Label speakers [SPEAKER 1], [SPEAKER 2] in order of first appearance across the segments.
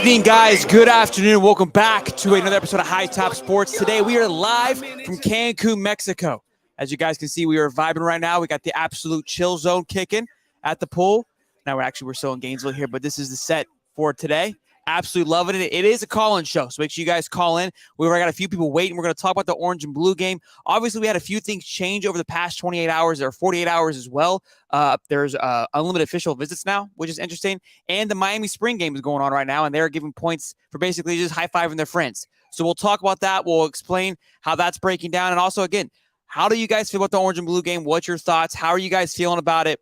[SPEAKER 1] evening, guys. Good afternoon. Welcome back to another episode of High Top Sports. Today, we are live from Cancun, Mexico. As you guys can see, we are vibing right now. We got the absolute chill zone kicking at the pool. Now, we're still in Gainesville here, but this is the set for today. Absolutely loving it. It is a call-in show, so make sure you guys call in. We've already got a few people waiting. We're going to talk about the orange and blue game. Obviously, we had a few things change over the past 28 hours or 48 hours as well. There's unlimited official visits now, which is interesting. And the Miami Spring game is going on right now, and they're giving points for basically just high-fiving their friends. So we'll talk about that. We'll explain how that's breaking down. And also, again, how do you guys feel about the orange and blue game? What's your thoughts? How are you guys feeling about it?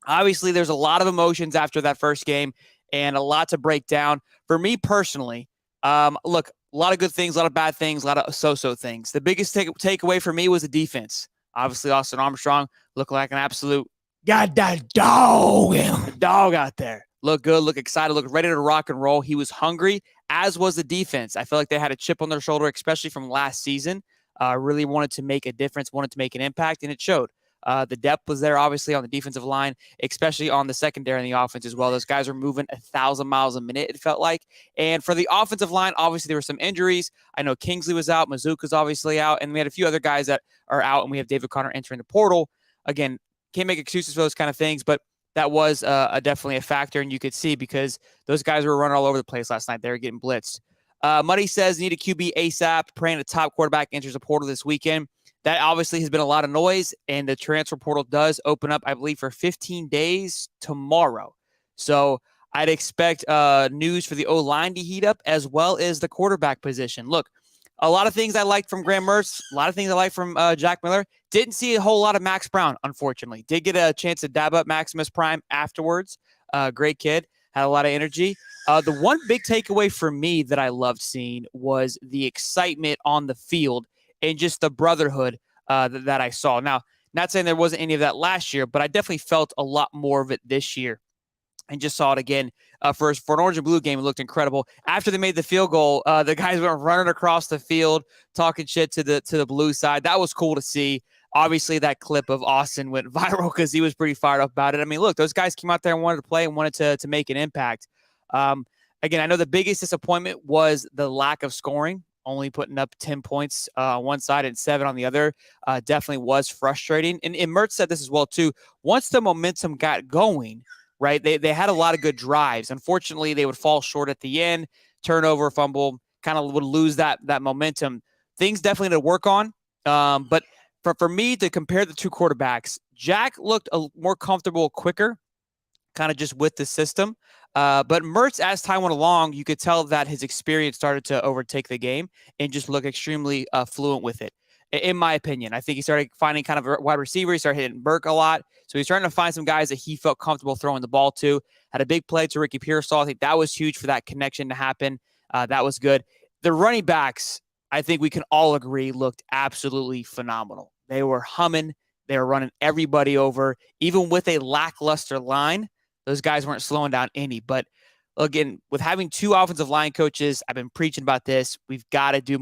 [SPEAKER 1] Obviously, there's a lot of emotions after that first game and a lot to break down. For me personally, look, a lot of good things, a lot of bad things, a lot of so-so things. The biggest takeaway for me was the defense. Obviously, Austin Armstrong looked like an absolute goddamn dog out there. Looked good, looked excited, looked ready to rock and roll. He was hungry, as was the defense. I feel like they had a chip on their shoulder, especially from last season. Really wanted to make a difference, wanted to make an impact, and it showed. The depth was there, obviously, on the defensive line, especially on the secondary and the offense as well. Those guys were moving 1,000 miles a minute, it felt like. And for the offensive line, obviously, there were some injuries. I know Kingsley was out. Mazuka's obviously out. And we had a few other guys that are out, and we have David Connor entering the portal. Again, can't make excuses for those kind of things, but that was definitely a factor, and you could see because those guys were running all over the place last night. They were getting blitzed. Muddy says, need a QB ASAP, praying a top quarterback enters the portal this weekend. That obviously has been a lot of noise, and the transfer portal does open up, I believe, for 15 days tomorrow. So I'd expect news for the O-line to heat up as well as the quarterback position. Look, a lot of things I liked from Graham Mertz, a lot of things I liked from Jack Miller. Didn't see a whole lot of Max Brown, unfortunately. Did get a chance to dab up Maximus Prime afterwards. Great kid, had a lot of energy. The one big takeaway for me that I loved seeing was the excitement on the field and just the brotherhood that I saw. Now, not saying there wasn't any of that last year, but I definitely felt a lot more of it this year and just saw it again. For an orange and blue game, it looked incredible. After they made the field goal, the guys went running across the field, talking shit to the blue side. That was cool to see. Obviously, that clip of Austin went viral because he was pretty fired up about it. I mean, look, those guys came out there and wanted to play and wanted to make an impact. Again, I know the biggest disappointment was the lack of scoring. Only putting up 10 points on one side and 7 on the other definitely was frustrating. And Mertz said this as well, too. Once the momentum got going, right, they had a lot of good drives. Unfortunately, they would fall short at the end, turnover, fumble, kind of would lose that momentum. Things definitely to work on. But for me to compare the two quarterbacks, Jack looked more comfortable quicker, kind of just with the system. But Mertz, as time went along, you could tell that his experience started to overtake the game and just look extremely fluent with it, in my opinion. I think he started finding kind of a wide receiver. He started hitting Burke a lot. So he's starting to find some guys that he felt comfortable throwing the ball to. Had a big play to Ricky Pearsall. I think that was huge for that connection to happen. That was good. The running backs, I think we can all agree, looked absolutely phenomenal. They were humming. They were running everybody over. Even with a lackluster line, those guys weren't slowing down any. But again, with having two offensive line coaches, I've been preaching about this. We've got to do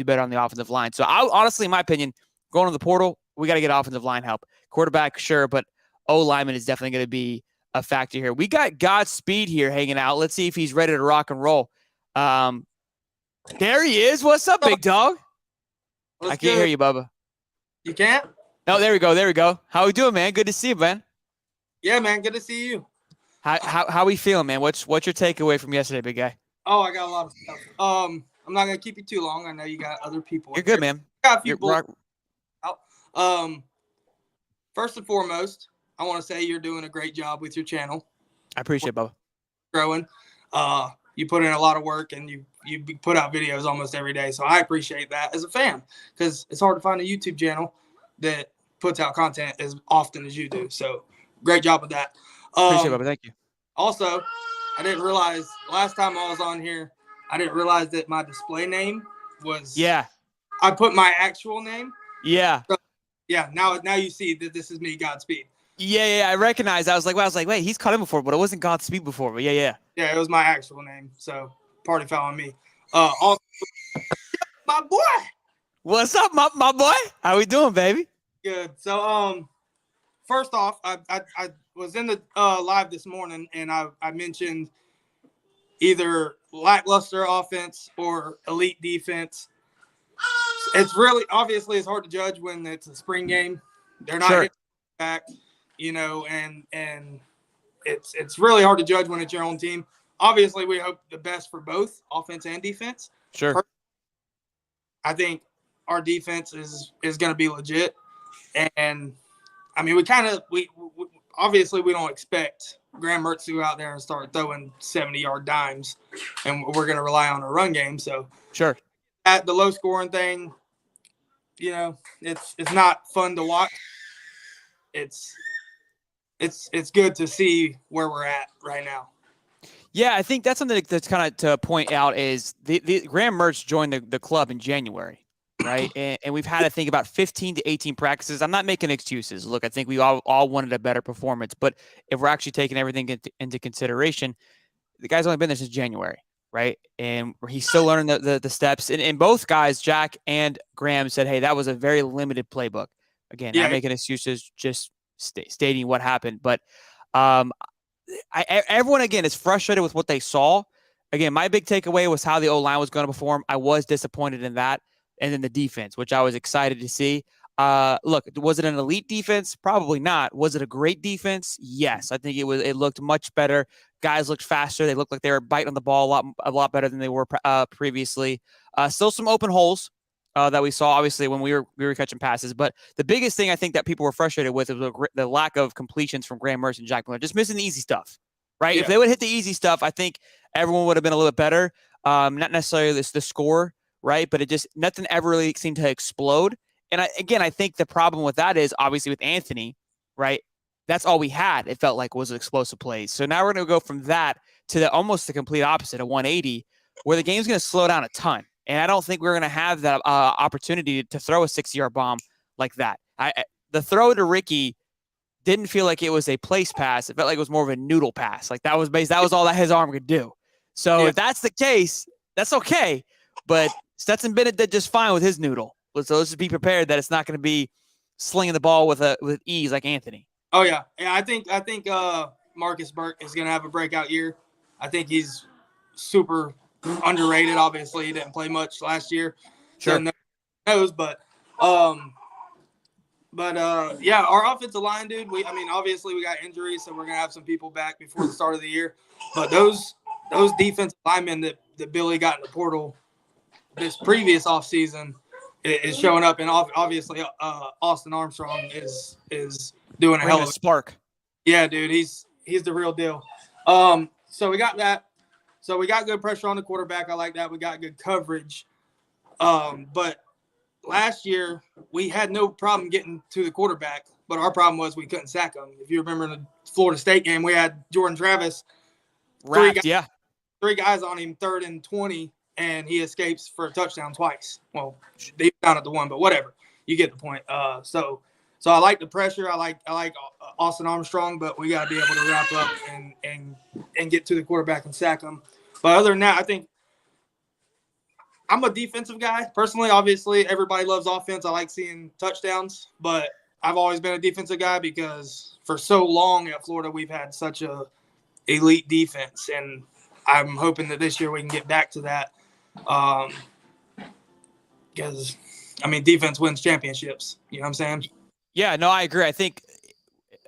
[SPEAKER 1] better on the offensive line. So honestly, in my opinion, going to the portal, we got to get offensive line help. Quarterback, sure, but O-lineman is definitely going to be a factor here. We got Godspeed here hanging out. Let's see if he's ready to rock and roll. There he is. What's up, big dog? I can't hear you, Bubba.
[SPEAKER 2] You can't?
[SPEAKER 1] No, there we go. There we go. How we doing, man? Good to see you, man.
[SPEAKER 2] Yeah, man. Good to see you.
[SPEAKER 1] How we feeling, man? What's your takeaway from yesterday, big guy?
[SPEAKER 2] Oh, I got a lot of stuff. I'm not gonna keep you too long. I know you got other people.
[SPEAKER 1] You're good, man.
[SPEAKER 2] Got a few people. First and foremost, I want to say you're doing a great job with your channel.
[SPEAKER 1] I appreciate it, Bubba.
[SPEAKER 2] Growing. You put in a lot of work and you put out videos almost every day. So I appreciate that as a fan because it's hard to find a YouTube channel that puts out content as often as you do. So great job with that.
[SPEAKER 1] Appreciate it, Bubba. Thank you.
[SPEAKER 2] Also, I didn't realize last time I was on here, I didn't realize that my display name was.
[SPEAKER 1] Yeah.
[SPEAKER 2] I put my actual name.
[SPEAKER 1] Yeah.
[SPEAKER 2] So, yeah. Now you see that this is me, Godspeed.
[SPEAKER 1] Yeah. I recognized. I was like, wait, he's caught him before, but it wasn't Godspeed before. But yeah.
[SPEAKER 2] Yeah, it was my actual name. So party foul on me. Also, my boy.
[SPEAKER 1] What's up, my boy? How we doing, baby?
[SPEAKER 2] Good. So first off, I was in the live this morning and I mentioned either lackluster offense or elite defense. It's really obviously it's hard to judge when it's a spring game. They're not hitting back, and it's really hard to judge when it's your own team. Obviously, we hope the best for both offense and defense.
[SPEAKER 1] Sure.
[SPEAKER 2] I think our defense is going to be legit, and I mean we obviously we don't expect Graham Mertz to go out there and start throwing 70-yard dimes, and we're going to rely on a run game. So
[SPEAKER 1] sure,
[SPEAKER 2] at the low scoring thing, it's not fun to watch. It's good to see where we're at right now.
[SPEAKER 1] Yeah, I think that's something that's kind of to point out is the Graham Mertz joined the club in January, right? And we've had to think about 15 to 18 practices. I'm not making excuses. Look, I think we all wanted a better performance, but if we're actually taking everything into consideration, the guy's only been there since January, right? And he's still learning the steps. And both guys, Jack and Graham, said, hey, that was a very limited playbook. Again, not making excuses, just stating what happened. But everyone, again, is frustrated with what they saw. Again, my big takeaway was how the O-line was going to perform. I was disappointed in that. And then the defense, which I was excited to see. Look, was it an elite defense? Probably not. Was it a great defense? Yes. I think it looked much better. Guys looked faster. They looked like they were biting on the ball a lot better than they were previously. Still some open holes that we saw, obviously, when we were catching passes. But the biggest thing I think that people were frustrated with was the lack of completions from Graham Mertz and Jack Miller, just missing the easy stuff, right? Yeah. If they would hit the easy stuff, I think everyone would have been a little bit better. Not necessarily the score, right? But nothing ever really seemed to explode. And I think the problem with that is obviously with Anthony, right? That's all we had. It felt like was explosive plays. So now we're going to go from that to almost the complete opposite, a 180, where the game's going to slow down a ton. And I don't think we're going to have that opportunity to throw a 60-yard bomb like that. The throw to Ricky didn't feel like it was a place pass. It felt like it was more of a noodle pass. Like that was all that his arm could do. So if that's the case, that's okay. But Stetson Bennett did just fine with his noodle. So let's just be prepared that it's not going to be slinging the ball with ease like Anthony.
[SPEAKER 2] Oh yeah. I think Marcus Burke is going to have a breakout year. I think he's super underrated. Obviously, he didn't play much last year.
[SPEAKER 1] Sure.
[SPEAKER 2] So knows, but yeah, our offensive line, dude. Obviously we got injuries, so we're going to have some people back before the start of the year. But those defensive linemen that Billy got in the portal this previous offseason is showing up, and obviously Austin Armstrong is doing a hell of a
[SPEAKER 1] spark.
[SPEAKER 2] Yeah, dude, he's the real deal. So we got that. So we got good pressure on the quarterback. I like that. We got good coverage. But last year we had no problem getting to the quarterback, but our problem was we couldn't sack him. If you remember in the Florida State game, we had Jordan Travis three guys on him, 3rd and 20. And he escapes for a touchdown twice. Well, they down at the one, but whatever. You get the point. So I like the pressure. I like Austin Armstrong, but we got to be able to wrap up and get to the quarterback and sack him. But other than that, I think I'm a defensive guy. Personally, obviously, everybody loves offense. I like seeing touchdowns, but I've always been a defensive guy because for so long at Florida, we've had such a elite defense, and I'm hoping that this year we can get back to that. Because defense wins championships. You know what I'm saying?
[SPEAKER 1] Yeah, no, I agree. I think,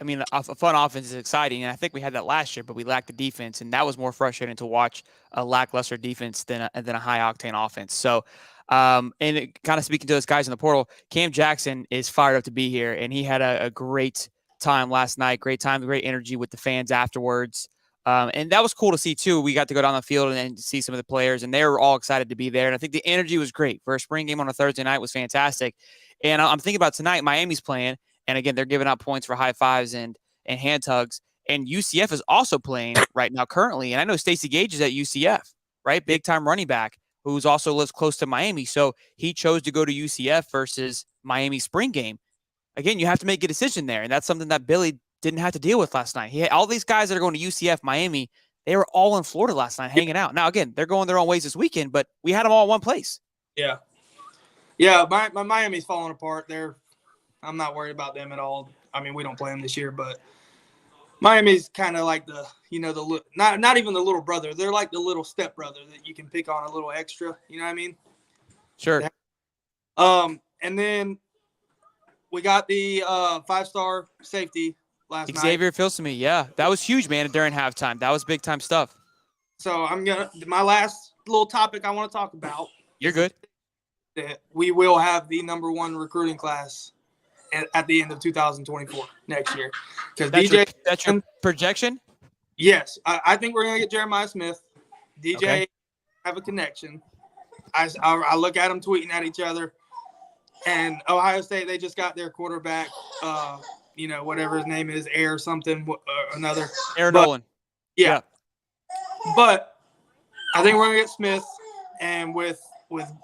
[SPEAKER 1] a fun offense is exciting, and I think we had that last year, but we lacked the defense, and that was more frustrating to watch a lackluster defense than a high octane offense. So, and kind of speaking to those guys in the portal, Cam Jackson is fired up to be here, and he had a great time last night. Great time, great energy with the fans afterwards. And that was cool to see, too. We got to go down the field and see some of the players, and they were all excited to be there. And I think the energy was great. For a spring game on a Thursday night was fantastic. And I'm thinking about tonight, Miami's playing, and again, they're giving out points for high fives and hand tugs. And UCF is also playing right now currently. And I know Stacey Gage is at UCF, right? Big-time running back who's also lives close to Miami. So he chose to go to UCF versus Miami spring game. Again, you have to make a decision there, and that's something that Billy didn't have to deal with last night. He had all these guys that are going to UCF, Miami, they were all in Florida last night hanging out. Now, again, they're going their own ways this weekend, but we had them all in one place.
[SPEAKER 2] Yeah. Yeah, my Miami's falling apart. I'm not worried about them at all. We don't play them this year, but Miami's kind of like the not even the little brother. They're like the little step brother that you can pick on a little extra. You know what I mean?
[SPEAKER 1] Sure.
[SPEAKER 2] And then we got the 5-star safety last night.
[SPEAKER 1] Xavier Filsaime, yeah, that was huge, man. During halftime, that was big time stuff.
[SPEAKER 2] So my last little topic I want to talk about.
[SPEAKER 1] You're good.
[SPEAKER 2] That we will have the number 1 recruiting class at the end of 2024 next year. Because
[SPEAKER 1] that's your projection?
[SPEAKER 2] Yes, I think we're gonna get Jeremiah Smith. DJ have a connection. I look at them tweeting at each other, and Ohio State, they just got their quarterback. Whatever his name is, Air something another.
[SPEAKER 1] Aaron Nolan.
[SPEAKER 2] Yeah. But I think we're gonna get Smith, and with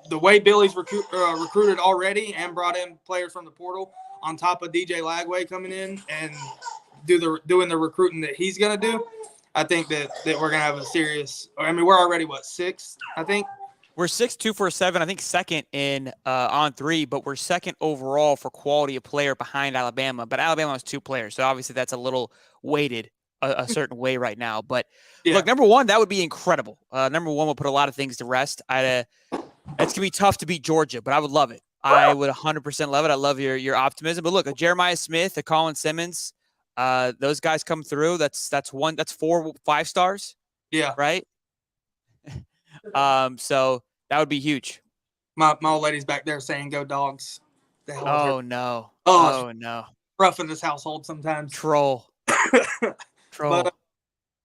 [SPEAKER 2] the way Billy's recruited already and brought in players from the portal, on top of DJ Lagway coming in and doing the recruiting that he's gonna do, I think that we're gonna have a serious. I mean, we're already 6th, I think.
[SPEAKER 1] We're 6, 2 for 7. I think second in on 3, but we're second overall for quality of player behind Alabama. But Alabama has 2 players, so obviously that's a little weighted a certain way right now. But look, number 1, that would be incredible. Number 1 will put a lot of things to rest. It's gonna be tough to beat Georgia, but I would love it. I would 100% love it. I love your optimism. But look, a Jeremiah Smith, a Colin Simmons, those guys come through. That's 4 5-stars.
[SPEAKER 2] Yeah.
[SPEAKER 1] Right. So that would be huge.
[SPEAKER 2] My old lady's back there saying "Go Dogs."
[SPEAKER 1] Oh no!
[SPEAKER 2] Oh
[SPEAKER 1] no!
[SPEAKER 2] Rough in this household sometimes.
[SPEAKER 1] Troll.
[SPEAKER 2] But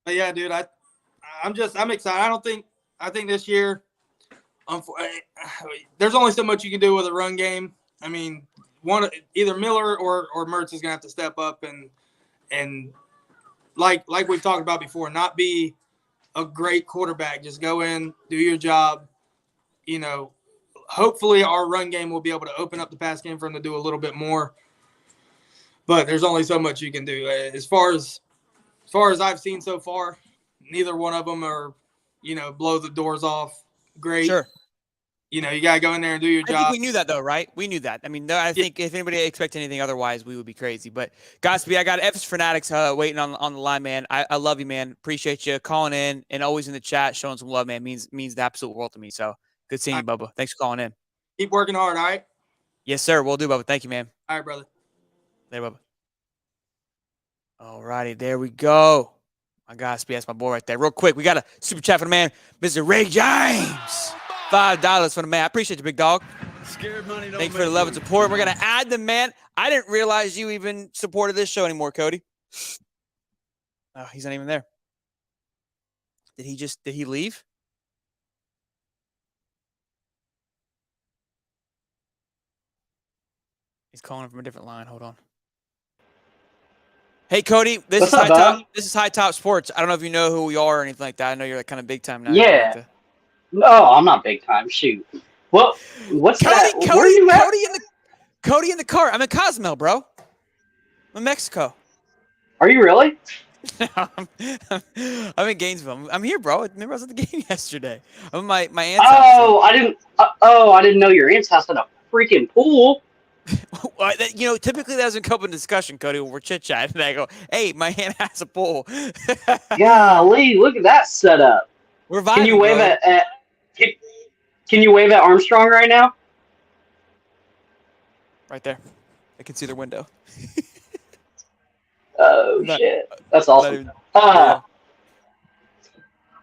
[SPEAKER 2] yeah, dude, I'm excited. I think this year, there's only so much you can do with a run game. I mean, either Miller or Mertz is gonna have to step up and like we've talked about before, not be a great quarterback. Just go in, do your job. Hopefully our run game will be able to open up the pass game for him to do a little bit more. But there's only so much you can do. As far as I've seen so far, neither one of them are, blow the doors off. Great.
[SPEAKER 1] Sure.
[SPEAKER 2] You got to go in there and do your job.
[SPEAKER 1] I think we knew that, though, right? We knew that. I mean, I think if anybody expected anything otherwise, we would be crazy. But, Godspeed, I got F's Fanatics waiting on the line, man. I love you, man. Appreciate you calling in and always in the chat showing some love, man. Means the absolute world to me. So, good seeing you, Bubba. Thanks for calling in.
[SPEAKER 2] Keep working hard, all right?
[SPEAKER 1] Yes, sir. We'll do, Bubba. Thank you, man.
[SPEAKER 2] All right, brother.
[SPEAKER 1] There, Bubba. All righty, there we go. My Godspeed, that's my boy right there. Real quick, we got a super chat for the man, Mr. Ray James. $5 for the man. I appreciate you, big dog.
[SPEAKER 3] Scared money don't
[SPEAKER 1] Thank you for the love and support. We're going to add the man. I didn't realize you even supported this show anymore, Cody. Oh, he's not even there. Did he leave? He's calling from a different line. Hold on. Hey, Cody, this is High Top Sports. I don't know if you know who we are or anything like that. I know you're like kind of big time now.
[SPEAKER 4] Yeah. No, I'm not big time. Shoot. Well, what's that? Where are you at?
[SPEAKER 1] Cody in the car. I'm in Cozumel, bro. I'm in Mexico.
[SPEAKER 4] Are you really?
[SPEAKER 1] I'm in Gainesville. I'm here, bro. Remember I was at the game yesterday. I'm at my aunt's
[SPEAKER 4] house. I didn't know your aunt's house had a freaking pool.
[SPEAKER 1] Typically that doesn't come up in discussion, Cody, when we're chit-chatting. And I go, hey, my aunt has a pool.
[SPEAKER 4] Golly, look at that setup.
[SPEAKER 1] We're vibing,
[SPEAKER 4] Can you wave Can you wave at Armstrong right now?
[SPEAKER 1] Right there. I can see their window.
[SPEAKER 4] Oh, shit. That's awesome.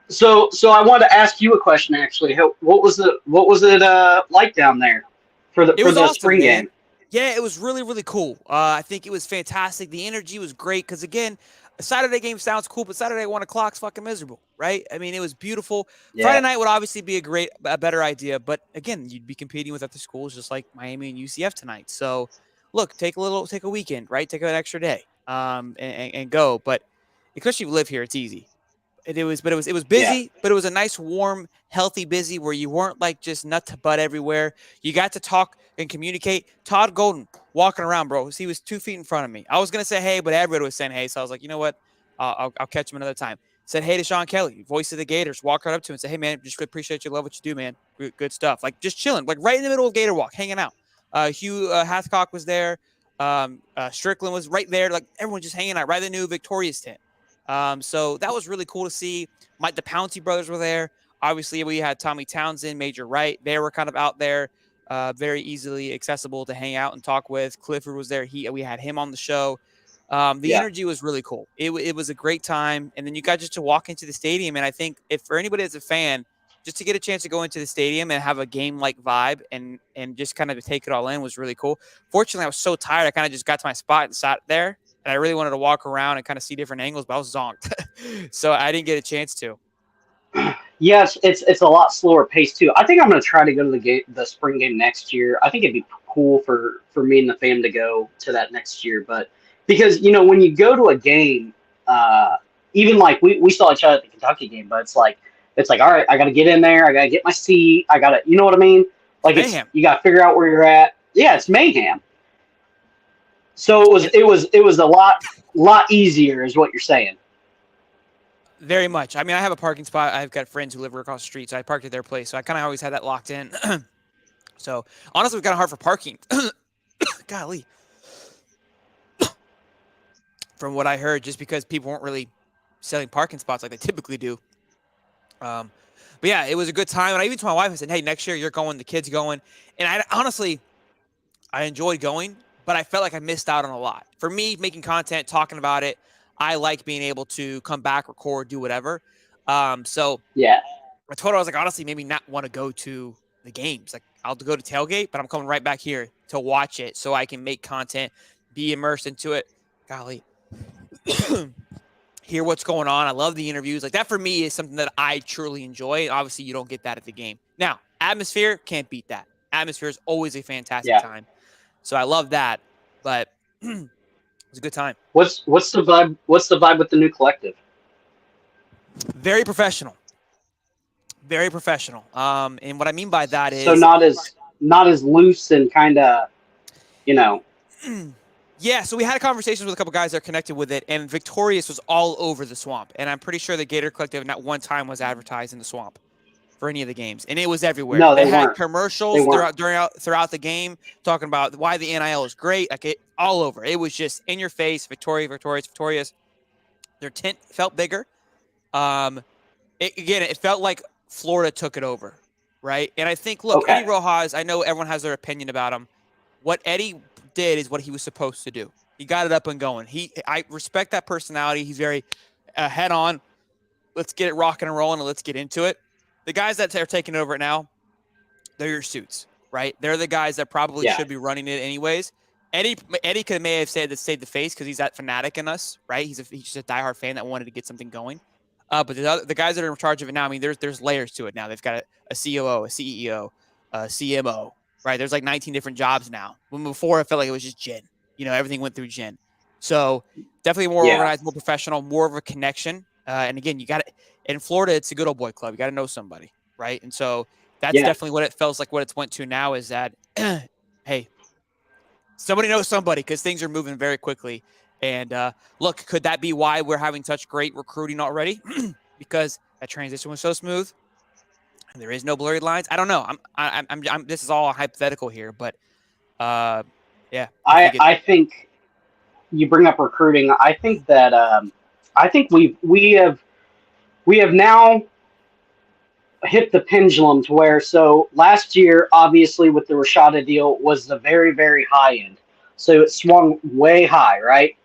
[SPEAKER 4] So I wanted to ask you a question, actually. What was it like down there for the
[SPEAKER 1] awesome,
[SPEAKER 4] spring game?
[SPEAKER 1] Yeah, it was really, really cool. I think it was fantastic. The energy was great because, again, a Saturday game sounds cool, but Saturday at 1 o'clock is fucking miserable, right? I mean, it was beautiful. Yeah. Friday night would obviously be a better idea, but again, you'd be competing with other schools just like Miami and UCF tonight. So, look, take a weekend, right? Take an extra day, and go. But especially if you live here, it's easy. It was busy, but it was a nice, warm, healthy busy where you weren't like just nut to butt everywhere. You got to talk and communicate. Todd Golden walking around, bro. He was 2 feet in front of me. I was gonna say hey, but everybody was saying hey, so I was like, you know what? I'll catch him another time. Said hey to Sean Kelly, voice of the Gators. Walk right up to him and say, hey man, just really appreciate you, love what you do, man. Good stuff. Like just chilling, like right in the middle of Gator Walk, hanging out. Hugh Hathcock was there. Strickland was right there. Like everyone just hanging out right in the new Victoria's tent. So that was really cool to see. The Pouncey brothers were there. Obviously, we had Tommy Townsend, Major Wright. They were kind of out there, very easily accessible to hang out and talk with. Clifford was there. We had him on the show. The energy was really cool. It was a great time. And then you got just to walk into the stadium. And I think if for anybody that's a fan, just to get a chance to go into the stadium and have a game-like vibe and just kind of take it all in was really cool. Fortunately, I was so tired, I kind of just got to my spot and sat there. And I really wanted to walk around and kind of see different angles, but I was zonked. So I didn't get a chance to.
[SPEAKER 4] Yes, it's a lot slower pace too. I think I'm going to try to go to the spring game next year. I think it'd be cool for me and the fam to go to that next year. But because, when you go to a game, even like we saw each other at the Kentucky game, but it's like, all right, I got to get in there. I got to get my seat. I got to, you know what I mean? Like you got to figure out where you're at. Yeah, it's mayhem. So it was a lot easier is what you're saying.
[SPEAKER 1] Very much. I mean, I have a parking spot. I've got friends who live across the street, so I parked at their place. So I kind of always had that locked in. So honestly, it's kind of hard for parking. Golly. From what I heard, just because people weren't really selling parking spots like they typically do. But yeah, it was a good time. And I even told my wife, I said, hey, next year you're going, the kid's going. And I enjoyed going, but I felt like I missed out on a lot. For me, making content, talking about it, I like being able to come back, record, do whatever. So
[SPEAKER 4] yeah,
[SPEAKER 1] I told her, I was like, honestly, maybe not want to go to the games. Like I'll go to tailgate, but I'm coming right back here to watch it so I can make content, be immersed into it. Golly. Hear what's going on. I love the interviews. Like that for me is something that I truly enjoy. Obviously, you don't get that at the game. Now, atmosphere can't beat that. Atmosphere is always a fantastic time. So I love that. But it was a good time.
[SPEAKER 4] What's the vibe? What's the vibe with the new collective?
[SPEAKER 1] Very professional. Very professional. And what I mean by that is
[SPEAKER 4] so not as loose and kind of,
[SPEAKER 1] Yeah, so we had conversations with a couple guys that are connected with it, and Victorious was all over the Swamp. And I'm pretty sure the Gator Collective not one time was advertised in the Swamp for any of the games, and it was everywhere.
[SPEAKER 4] No,
[SPEAKER 1] they had
[SPEAKER 4] weren't.
[SPEAKER 1] commercials throughout the game talking about why the NIL is great, like all over. It was just in your face, Victorious. Their tent felt bigger. It felt like Florida took it over, right? And I think, look, Eddie Rojas, I know everyone has their opinion about him. What Eddie did is what he was supposed to do. He got it up and going. I respect that personality. He's very head on. Let's get it rocking and rolling and let's get into it. The guys that are taking over it now, they're your suits, right? They're the guys that probably should be running it anyways. Eddie may have said that saved the face because he's that fanatic in us, right? He's just a diehard fan that wanted to get something going. But the guys that are in charge of it now, I mean, there's layers to it now. They've got a COO, a CEO, a CMO, right? There's like 19 different jobs now. When before, I felt like it was just Jen. Everything went through Jen. So definitely more organized, more professional, more of a connection. And again, you got it in Florida. It's a good old boy club. You got to know somebody, right? And so that's definitely what it feels like. What it's went to now is that, hey, somebody knows somebody because things are moving very quickly. And look, could that be why we're having such great recruiting already? Because that transition was so smooth. And there is no blurry lines. I don't know. I'm this is all hypothetical here, but yeah.
[SPEAKER 4] I think you bring up recruiting. I think that I think we have now hit the pendulum to where, so last year, obviously with the Rashada deal was the very, very high end. So it swung way high, right?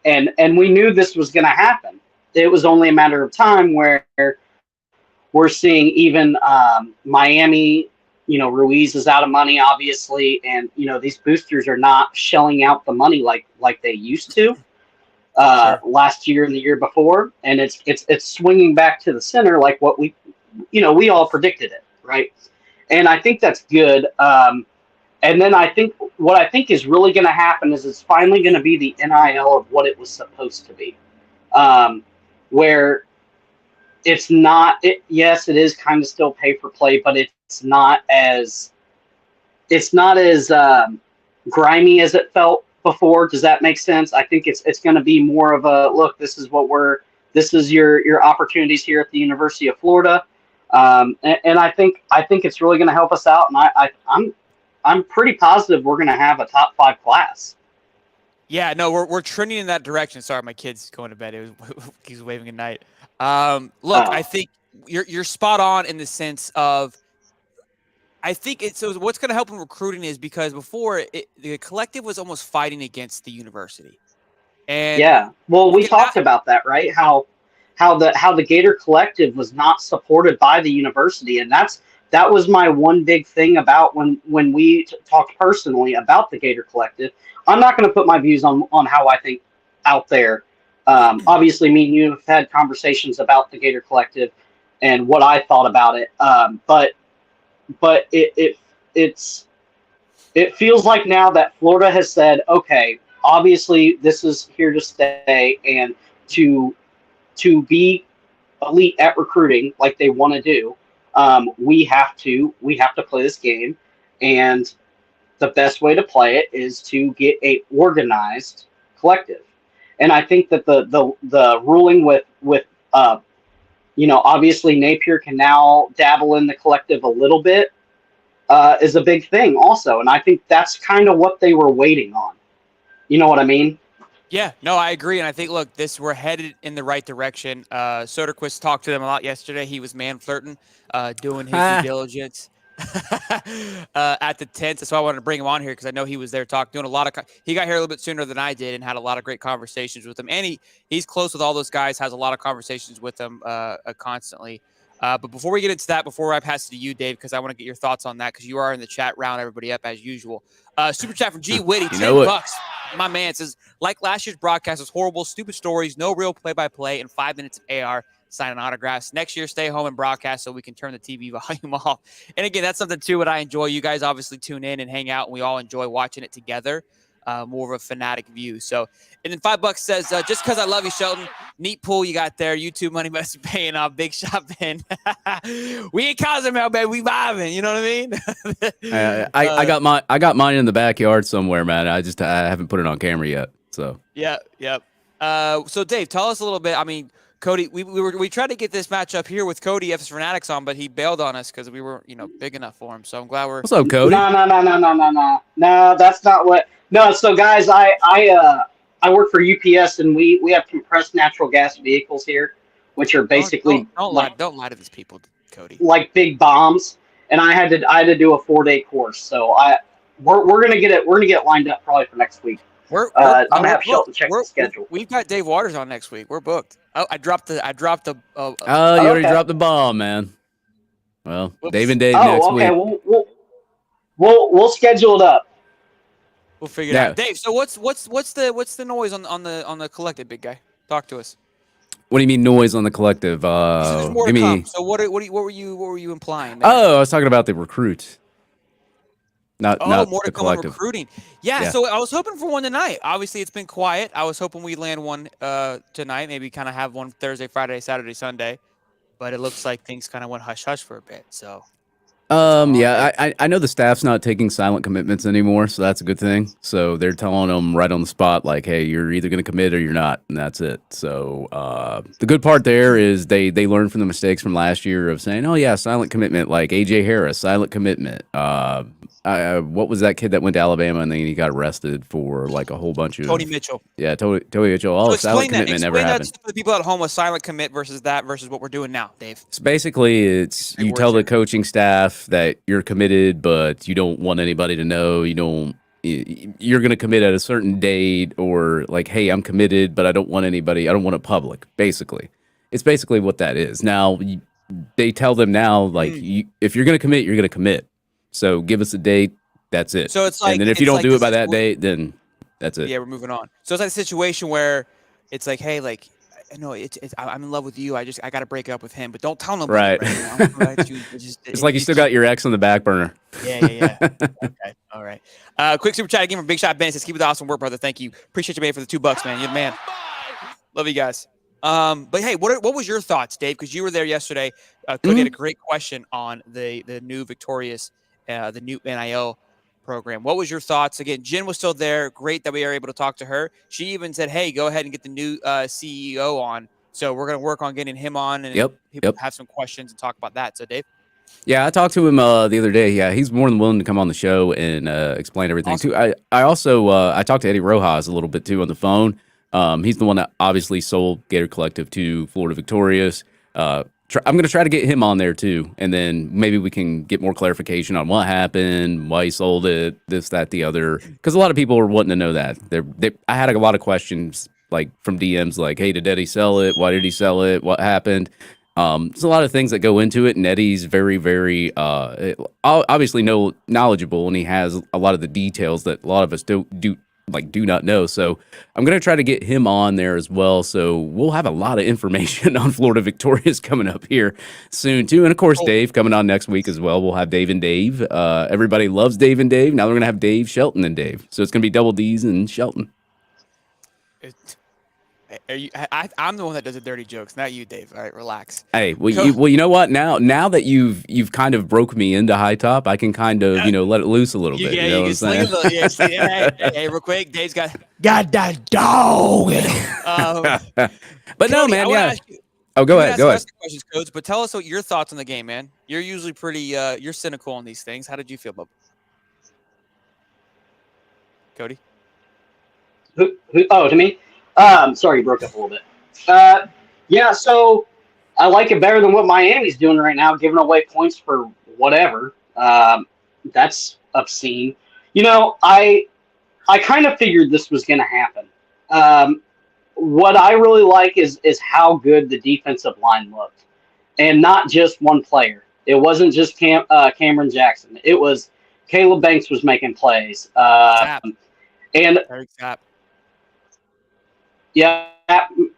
[SPEAKER 4] And we knew this was going to happen. It was only a matter of time where we're seeing even Miami, Ruiz is out of money, obviously. And, these boosters are not shelling out the money like they used to last year and the year before. And it's swinging back to the center like what we all predicted it, right? And I think that's good. And then what I think is really going to happen is it's finally going to be the NIL of what it was supposed to be, where it's not. Yes, it is kind of still pay for play, but it's not as grimy as it felt before. Does that make sense? I think it's going to be more of a look. This is your opportunities here at the University of Florida, and I think it's really going to help us out. And I'm pretty positive we're going to have a top 5 class.
[SPEAKER 1] Yeah, no, we're trending in that direction. Sorry, my kid's going to bed. He's waving good night. Look, I think you're spot on in the sense of I think it's so what's going to help in recruiting is because before the collective was almost fighting against the university. And
[SPEAKER 4] Yeah. Well, we
[SPEAKER 1] look at that.
[SPEAKER 4] talked about that, right? How the Gator Collective was not supported by the university, and that was my one big thing about when we talked personally about the Gator Collective. I'm not going to put my views on how I think out there. Obviously, me and you have had conversations about the Gator Collective and what I thought about it. But it feels like now that Florida has said, okay, obviously this is here to stay, and to be elite at recruiting like they want to do, we have to play this game, and the best way to play it is to get a organized collective. And I think that the ruling with obviously Napier can now dabble in the collective a little bit, is a big thing also. And I think that's kind of what they were waiting on. You know what I mean?
[SPEAKER 1] Yeah, no, I agree. And I think, look, we're headed in the right direction. Soderquist talked to them a lot yesterday. He was man flirting, doing his due diligence at the tent. That's why I wanted to bring him on here because I know he was there doing a lot of. He got here a little bit sooner than I did and had a lot of great conversations with them. And he's close with all those guys, has a lot of conversations with them constantly. But before we get into that, before I pass it to you, Dave, because I want to get your thoughts on that because you are in the chat, round everybody up as usual. Super chat from G Witty, $10. My man says, like last year's broadcast was horrible, stupid stories, no real play-by-play, and 5 minutes of AR signing autographs. Next year, stay home and broadcast so we can turn the TV volume off. And again, that's something too what I enjoy. You guys obviously tune in and hang out, and we all enjoy watching it together. More of a fanatic view. So, and then $5 says, just because I love you, Shelton. Neat pool you got there. YouTube money must be paying off. Big shot, Ben. We ain't Cozumel, baby. We vibing. You know what I mean?
[SPEAKER 3] I got mine in the backyard somewhere, man. I haven't put it on camera yet. So
[SPEAKER 1] yep. So Dave, tell us a little bit. I mean, Cody, we tried to get this matchup here with Cody FS Fanatics on, but he bailed on us because we were big enough for him. So I'm glad we're.
[SPEAKER 3] What's up, Cody?
[SPEAKER 4] No, that's not what. No, so guys, I work for UPS, and we have compressed natural gas vehicles here, which are basically
[SPEAKER 1] don't lie to these people, Cody.
[SPEAKER 4] Like big bombs, and I had to do a 4-day course. So we're gonna get it lined up probably for next week. I'm gonna have Shelton check the schedule.
[SPEAKER 1] We've got Dave Waters on next week. We're booked. Oh, I dropped the.
[SPEAKER 3] You already dropped the ball, man. Well, whoops. Dave and Dave next week.
[SPEAKER 4] We'll schedule it up.
[SPEAKER 1] We'll figure it out. Dave, so what's the noise on the collective, big guy? Talk to us.
[SPEAKER 3] What do you mean noise on the collective?
[SPEAKER 1] There's more to come. So what were you implying there?
[SPEAKER 3] Oh, I was talking about the recruit. Not
[SPEAKER 1] more to
[SPEAKER 3] the
[SPEAKER 1] come on
[SPEAKER 3] collective.
[SPEAKER 1] Recruiting. Yeah, so I was hoping for one tonight. Obviously, it's been quiet. I was hoping we'd land one tonight, maybe kind of have one Thursday, Friday, Saturday, Sunday. But it looks like things kind of went hush-hush for a bit, so.
[SPEAKER 3] I know the staff's not taking silent commitments anymore, so that's a good thing. So they're telling them right on the spot, like, hey, you're either going to commit or you're not, and that's it. So the good part there is they learned from the mistakes from last year of saying, oh, yeah, silent commitment, like A.J. Harris, silent commitment. What was that kid that went to Alabama and then he got arrested for like a whole bunch of
[SPEAKER 1] Tony Mitchell.
[SPEAKER 3] Yeah, Tony Mitchell. Oh, silent commitment never happened.
[SPEAKER 1] Explain that to the people at home with silent commit versus what we're doing now, Dave.
[SPEAKER 3] So basically, you tell the coaching staff that you're committed, but you don't want anybody to know. You're going to commit at a certain date, or like, hey, I'm committed, but I don't want it public. Basically, it's basically what that is. Now they tell them now, like, if you're going to commit, you're going to commit. So give us a date. That's it.
[SPEAKER 1] So it's like,
[SPEAKER 3] and then if you don't do it by that date, then that's it.
[SPEAKER 1] Yeah, we're moving on. So it's like a situation where it's like, hey, like, no, I'm in love with you. I got to break up with him, but don't tell nobody. Right.
[SPEAKER 3] It's like you still got your ex on the back burner.
[SPEAKER 1] Yeah. Okay. All right. Quick super chat again from Big Shot Ben. Says, keep it the awesome work, brother. Thank you. Appreciate you, man, for the $2, man. You're the man. Love you guys. But hey, what was your thoughts, Dave? Because you were there yesterday. Cody had a great question on the new victorious, the new NIL program. What was your thoughts? Again, Jen was still there. Great that we were able to talk to her. She even said, hey, go ahead and get the new CEO on. So we're going to work on getting him on and people have some questions and talk about that. So, Dave?
[SPEAKER 3] Yeah, I talked to him the other day. Yeah, he's more than willing to come on the show and explain everything
[SPEAKER 1] Awesome.
[SPEAKER 3] too. I also I talked to Eddie Rojas a little bit too on the phone. He's the one that obviously sold Gator Collective to Florida Victorious. I'm going to try to get him on there too, and then maybe we can get more clarification on what happened, why he sold it, this, that, the other. Because a lot of people are wanting to know that. I had a lot of questions like from DMs, like, "Hey, did Eddie sell it? Why did he sell it? What happened?" There's a lot of things that go into it, and Eddie's very, very obviously knowledgeable, and he has a lot of the details that a lot of us do not know. So I'm gonna try to get him on there as well. So we'll have a lot of information on Florida Victorious coming up here soon too, and of course Dave coming on next week as well. We'll have Dave and Dave. Everybody loves Dave and Dave. Now we're gonna have Dave, Shelton, and Dave. So it's gonna be double D's and Shelton.
[SPEAKER 1] I'm the one that does the dirty jokes, not you, Dave. All right, relax.
[SPEAKER 3] Hey, you know what? Now that you've kind of broke me into high top, I can kind of let it loose a little bit.
[SPEAKER 1] Yeah,
[SPEAKER 3] you know
[SPEAKER 1] you
[SPEAKER 3] what I'm
[SPEAKER 1] can
[SPEAKER 3] saying?
[SPEAKER 1] hey, real quick, Dave's got that dog in him.
[SPEAKER 3] But no,
[SPEAKER 1] Cody,
[SPEAKER 3] man. Yeah.
[SPEAKER 1] You.
[SPEAKER 3] Oh, go ahead. Go ahead.
[SPEAKER 1] Questions, Coach, but tell us what your thoughts on the game, man. You're usually pretty. You're cynical on these things. How did you feel about Cody?
[SPEAKER 4] Oh, to me? Sorry, you broke up a little bit. Yeah, so I like it better than what Miami's doing right now, giving away points for whatever. That's obscene. I kind of figured this was going to happen. What I really like is how good the defensive line looked, and not just one player. It wasn't just Cameron Jackson. It was Caleb Banks was making plays, and yeah,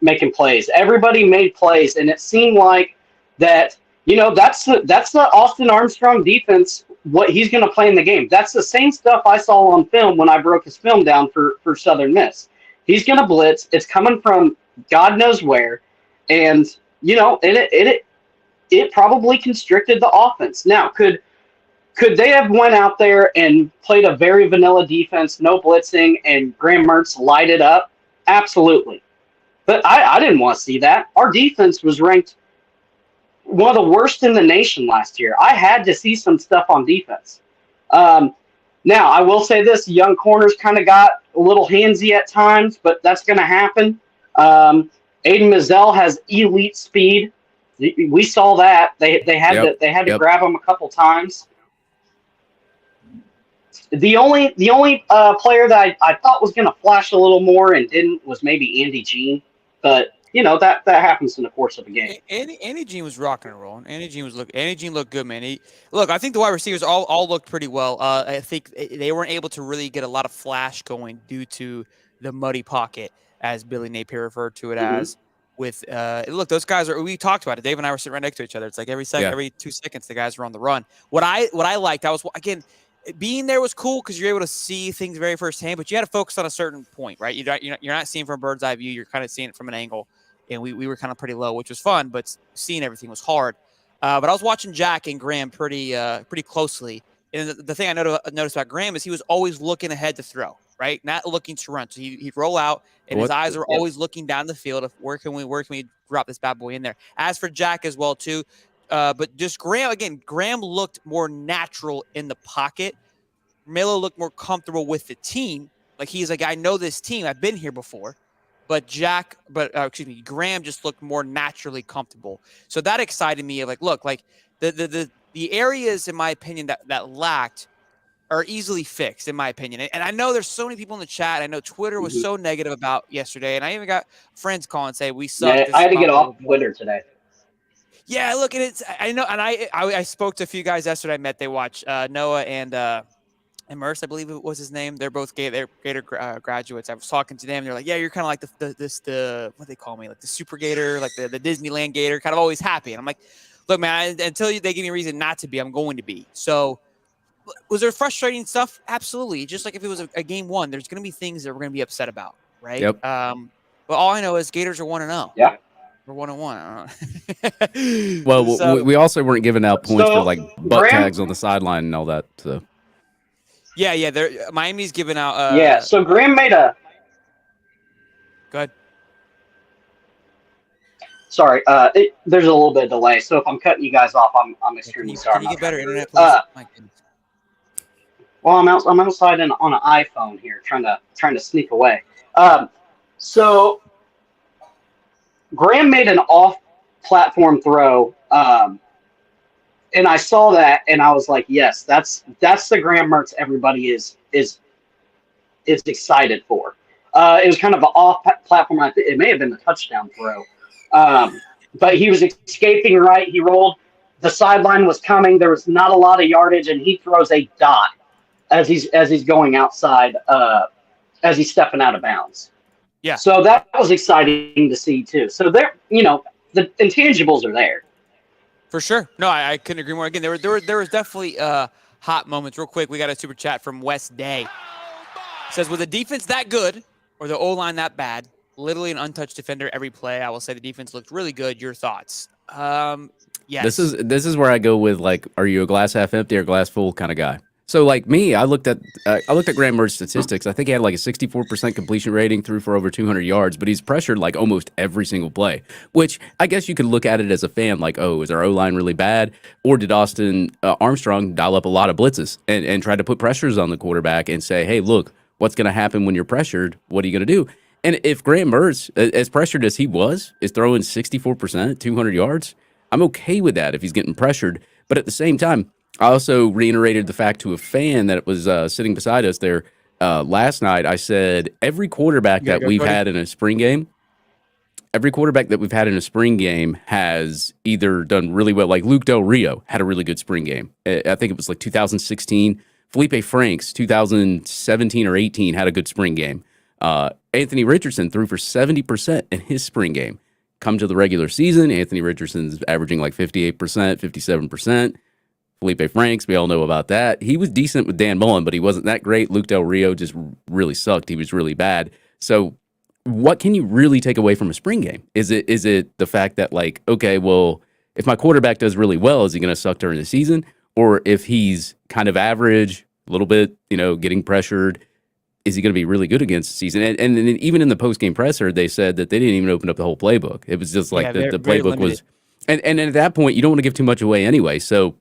[SPEAKER 4] making plays. Everybody made plays, and it seemed like that. That's the Austin Armstrong defense. What he's going to play in the game. That's the same stuff I saw on film when I broke his film down for Southern Miss. He's going to blitz. It's coming from God knows where, and it probably constricted the offense. Now, could they have went out there and played a very vanilla defense, no blitzing, and Graham Mertz light it up? Absolutely. But I didn't want to see that. Our defense was ranked one of the worst in the nation last year. I had to see some stuff on defense. Now, I will say this. Young corners kind of got a little handsy at times, but that's going to happen. Aiden Mazzell has elite speed. We saw that. They had to grab him a couple times. The only player that I thought was going to flash a little more and didn't was maybe Andy Jean, but that happens in the course of a game.
[SPEAKER 1] Andy Jean was rocking and rolling. Andy Jean looked good, man. I think the wide receivers all looked pretty well. I think they weren't able to really get a lot of flash going due to the muddy pocket, as Billy Napier referred to it as. With those guys we talked about it. Dave and I were sitting right next to each other. It's like every 2 seconds the guys were on the run. What I liked, I was again. Being there was cool because you're able to see things very firsthand, but you had to focus on a certain point, right? You're not seeing from a bird's eye view. You're kind of seeing it from an angle, and we were kind of pretty low, which was fun, but seeing everything was hard. But I was watching Jack and Graham pretty closely, and the thing I noticed about Graham is he was always looking ahead to throw, right? Not looking to run. So he'd roll out, and his eyes are always looking down the field of where can we drop this bad boy in there. As for Jack as well too. But just Graham looked more natural in the pocket. Melo looked more comfortable with the team. Like he's like, I know this team. I've been here before. But Graham just looked more naturally comfortable. So that excited me. The areas, in my opinion, that lacked are easily fixed, in my opinion. And I know there's so many people in the chat. I know Twitter was so negative about yesterday. And I even got friends call and say, we suck.
[SPEAKER 4] Yeah, I had to get off Twitter today.
[SPEAKER 1] Yeah, look, and I know, and I spoke to a few guys yesterday I met. They watch Noah and Merce, I believe it was his name. They're both Gator graduates. I was talking to them. They're like, yeah, you're kind of like the what they call me, like the super Gator, like the Disneyland Gator, kind of always happy. And I'm like, look, man, until they give me a reason not to be, I'm going to be. So was there frustrating stuff? Absolutely. Just like if it was a game one, there's going to be things that we're going to be upset about, right?
[SPEAKER 3] Yep.
[SPEAKER 1] But all I know is Gators are 1-0.
[SPEAKER 4] Yeah.
[SPEAKER 1] We're 1-1.
[SPEAKER 3] Well, we also weren't giving out points for like butt tags on the sideline and all that. So.
[SPEAKER 1] Yeah. Miami's giving out.
[SPEAKER 4] So Graham made a.
[SPEAKER 1] Go ahead.
[SPEAKER 4] Sorry, there's a little bit of delay, so if I'm cutting you guys off, I'm extremely sorry.
[SPEAKER 1] Can you get better internet, please? My goodness.
[SPEAKER 4] Well, I'm outside on an iPhone here, trying to sneak away. So Graham made an off-platform throw, and I saw that, and I was like, yes, that's the Graham Mertz everybody is excited for. It was kind of an off-platform. It may have been a touchdown throw, but he was escaping right. He rolled. The sideline was coming. There was not a lot of yardage, and he throws a dot as he's going outside, as he's stepping out of bounds.
[SPEAKER 1] Yeah.
[SPEAKER 4] So that was exciting to see too. So there, the intangibles are there.
[SPEAKER 1] For sure. No, I couldn't agree more. Again, there was definitely hot moments. Real quick, we got a super chat from West Day. It says, with the defense that good or the O-line that bad, literally an untouched defender every play, I will say the defense looked really good. Your thoughts? Yes.
[SPEAKER 3] This is where I go with, like, are you a glass half empty or glass full kind of guy? So, like me, I looked at Graham Mertz's statistics. I think he had like a 64% completion rating, threw for over 200 yards, but he's pressured like almost every single play, which I guess you could look at it as a fan like, oh, is our O-line really bad? Or did Austin Armstrong dial up a lot of blitzes and try to put pressures on the quarterback and say, hey, look, what's going to happen when you're pressured? What are you going to do? And if Graham Mertz, as pressured as he was, is throwing 64%, 200 yards, I'm okay with that if he's getting pressured. But at the same time, I also reiterated the fact to a fan that was sitting beside us there last night. I said, every quarterback that we've had in a spring game, has either done really well. Like Luke Del Rio had a really good spring game. I think it was like 2016. Felipe Franks, 2017 or 18, had a good spring game. Anthony Richardson threw for 70% in his spring game. Come to the regular season, Anthony Richardson's averaging like 58%, 57%. Felipe Franks, we all know about that. He was decent with Dan Mullen, but he wasn't that great. Luke Del Rio just really sucked. He was really bad. So what can you really take away from a spring game? Is it the fact that, like, okay, well, if my quarterback does really well, is he going to suck during the season? Or if he's kind of average, a little bit, getting pressured, is he going to be really good against the season? And even in the post-game presser, they said that they didn't even open up the whole playbook. It was just like the playbook was. And at that point, you don't want to give too much away anyway. So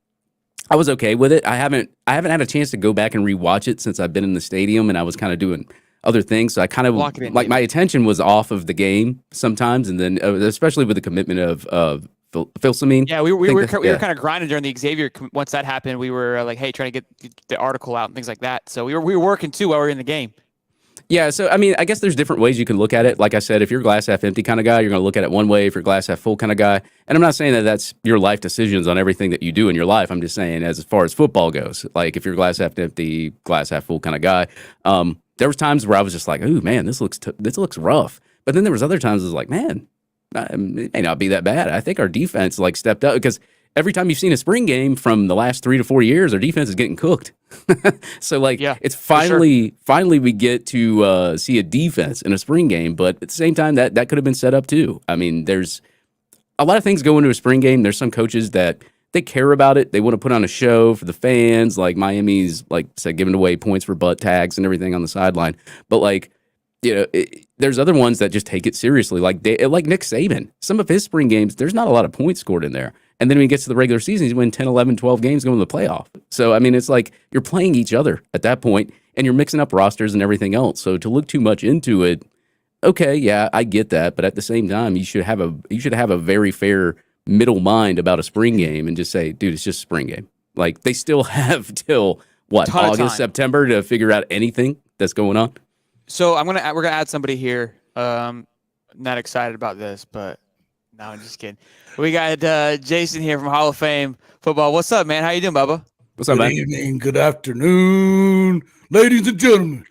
[SPEAKER 3] I was okay with it. I haven't had a chance to go back and rewatch it since I've been in the stadium, and I was kind of doing other things. So I kind of my attention was off of the game sometimes, and then especially with the commitment of Phil Samine.
[SPEAKER 1] Yeah, we were kind of grinding during the Xavier. Once that happened, we were like, hey, trying to get the article out and things like that. So we were working too while we were in the game.
[SPEAKER 3] Yeah, so I mean, I guess there's different ways you can look at it. Like I said, if you're a glass half empty kind of guy, you're going to look at it one way. If you're a glass half full kind of guy, and I'm not saying that that's your life decisions on everything that you do in your life. I'm just saying as far as football goes, like if you're a glass half empty, glass half full kind of guy, there was times where I was just like, oh man, this looks rough. But then there was other times I was like, man, it may not be that bad. I think our defense like stepped up because every time you've seen a spring game from the last 3 to 4 years, our defense is getting cooked. So like, it's finally we get to see a defense in a spring game, but at the same time that could have been set up too. I mean, there's a lot of things go into a spring game. There's some coaches that they care about it. They want to put on a show for the fans. Like Miami's, like said, giving away points for butt tags and everything on the sideline. But like, there's other ones that just take it seriously. Like Nick Saban, some of his spring games, there's not a lot of points scored in there. And then when he gets to the regular season, he's winning 10, 11, 12 games going to the playoff. So, I mean, it's like you're playing each other at that point, and you're mixing up rosters and everything else. So to look too much into it, okay, yeah, I get that. But at the same time, you should have a very fair middle mind about a spring game and just say, dude, it's just a spring game. Like, they still have till, August, September to figure out anything that's going on?
[SPEAKER 1] So we're gonna add somebody here. Not excited about this, but no, I'm just kidding. We got Jason here from Hall of Fame Football. What's up, man? How you doing, Bubba?
[SPEAKER 3] What's up, man?
[SPEAKER 5] Good evening, good afternoon, ladies and gentlemen.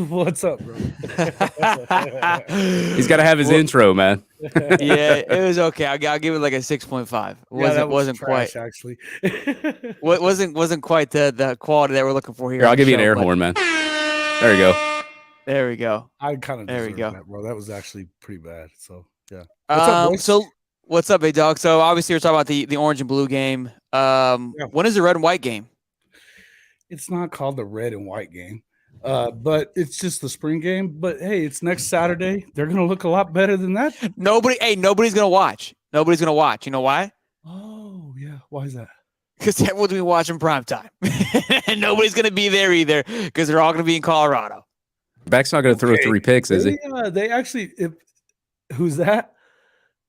[SPEAKER 5] What's up, bro?
[SPEAKER 3] He's got to have his intro, man.
[SPEAKER 1] Yeah, it was okay. I'll give it like a 6.5. Wasn't
[SPEAKER 5] trash,
[SPEAKER 1] quite
[SPEAKER 5] actually.
[SPEAKER 1] wasn't quite the quality that we're looking for here.
[SPEAKER 3] Here, I'll give you an air horn, man. There you go.
[SPEAKER 1] There we go.
[SPEAKER 5] I kind of
[SPEAKER 1] there we go,
[SPEAKER 5] that, bro. That was actually pretty bad. So yeah.
[SPEAKER 1] What's up, boys? So what's up, big dog? So obviously we're talking about the orange and blue game. When is the red and white game?
[SPEAKER 5] It's not called the red and white game. But it's just the spring game. But hey, it's next Saturday. They're gonna look a lot better than that.
[SPEAKER 1] Nobody's gonna watch. Nobody's gonna watch. You know why?
[SPEAKER 5] Oh yeah, why is that?
[SPEAKER 1] Because everyone's gonna be watching primetime, and nobody's gonna be there either because they're all gonna be in Colorado.
[SPEAKER 3] Beck's not going to throw 3 picks, is he?
[SPEAKER 5] They actually. Who's that?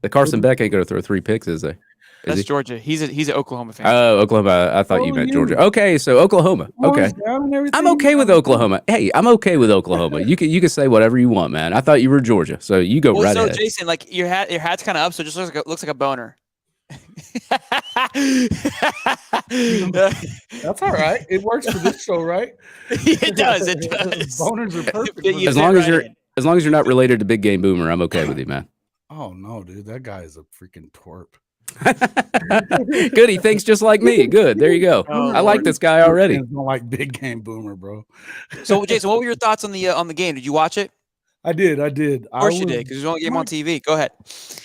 [SPEAKER 3] The Carson Beck ain't going to throw 3 picks, is they?
[SPEAKER 1] That's Georgia. He's an Oklahoma fan.
[SPEAKER 3] Oh, Oklahoma. I thought you meant Georgia. Okay, so Oklahoma. Okay. I'm okay with Oklahoma. Hey, I'm okay with Oklahoma. You can say whatever you want, man. I thought you were Georgia, so you go right ahead.
[SPEAKER 1] So Jason, like your hat's kind of up, so it just looks like a boner.
[SPEAKER 5] That's all right. It works for this show, right?
[SPEAKER 1] It does. It does.
[SPEAKER 5] Boners are perfect.
[SPEAKER 3] As long as you're not related to Big Game Boomer, I'm okay with you, man.
[SPEAKER 5] Oh no, dude, that guy is a freaking twerp.
[SPEAKER 3] Good, he thinks just like me. Good, there you go. I like this guy already.
[SPEAKER 5] I don't like Big Game Boomer, bro.
[SPEAKER 1] So, Jason, what were your thoughts on the game? Did you watch it?
[SPEAKER 5] I did. Of
[SPEAKER 1] course you did, because there's only game on TV. Go ahead.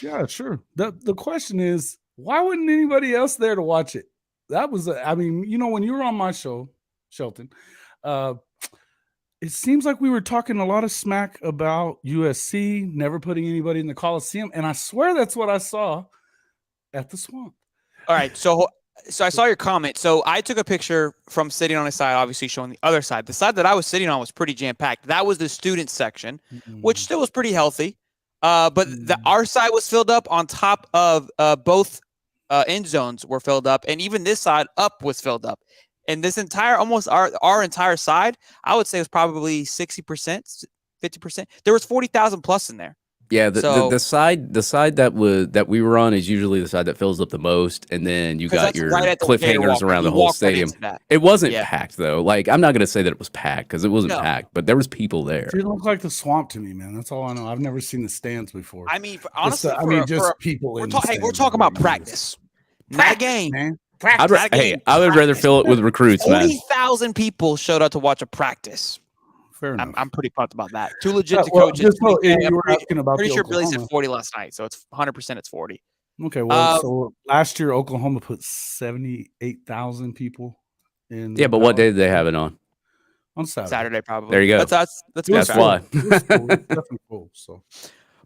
[SPEAKER 5] Yeah, sure. The question is, why wasn't anybody else there to watch it? That was, I mean, when you were on my show, Shelton, it seems like we were talking a lot of smack about USC never putting anybody in the Coliseum, and I swear that's what I saw at the Swamp.
[SPEAKER 1] All right, so I saw your comment. So I took a picture from sitting on a side, obviously showing the other side. The side that I was sitting on was pretty jam-packed. That was the student section, which still was pretty healthy. But our side was filled up on top of both end zones were filled up, and even this side up was filled up. And this entire, almost our entire side, I would say was probably 60%, 50%. There was 40,000 plus in there.
[SPEAKER 3] Yeah, the side that we were on is usually the side that fills up the most, and then you got your cliffhangers around the whole stadium. It wasn't packed though. Like, I'm not going to say that it was packed because it wasn't packed, but there was people there.
[SPEAKER 5] It looked like the Swamp to me, man. That's all I know. I've never seen the stands before.
[SPEAKER 1] I mean, honestly,
[SPEAKER 5] just people.
[SPEAKER 1] We're talking about practice, not a game.
[SPEAKER 5] Man.
[SPEAKER 3] I would rather fill it with recruits, man.
[SPEAKER 1] 40,000 people showed up to watch a practice.
[SPEAKER 5] Fair enough.
[SPEAKER 1] I'm pretty pumped about that. Too legit to coach.
[SPEAKER 5] You were asking about
[SPEAKER 1] pretty sure Billy said 40 last night, so it's 100%. It's 40.
[SPEAKER 5] Okay, well, so last year Oklahoma put 78,000 people in.
[SPEAKER 3] Yeah, but what day did they have it on?
[SPEAKER 5] On Saturday.
[SPEAKER 1] Saturday, probably.
[SPEAKER 3] There you go.
[SPEAKER 1] That's
[SPEAKER 3] why.
[SPEAKER 5] Definitely cool. So.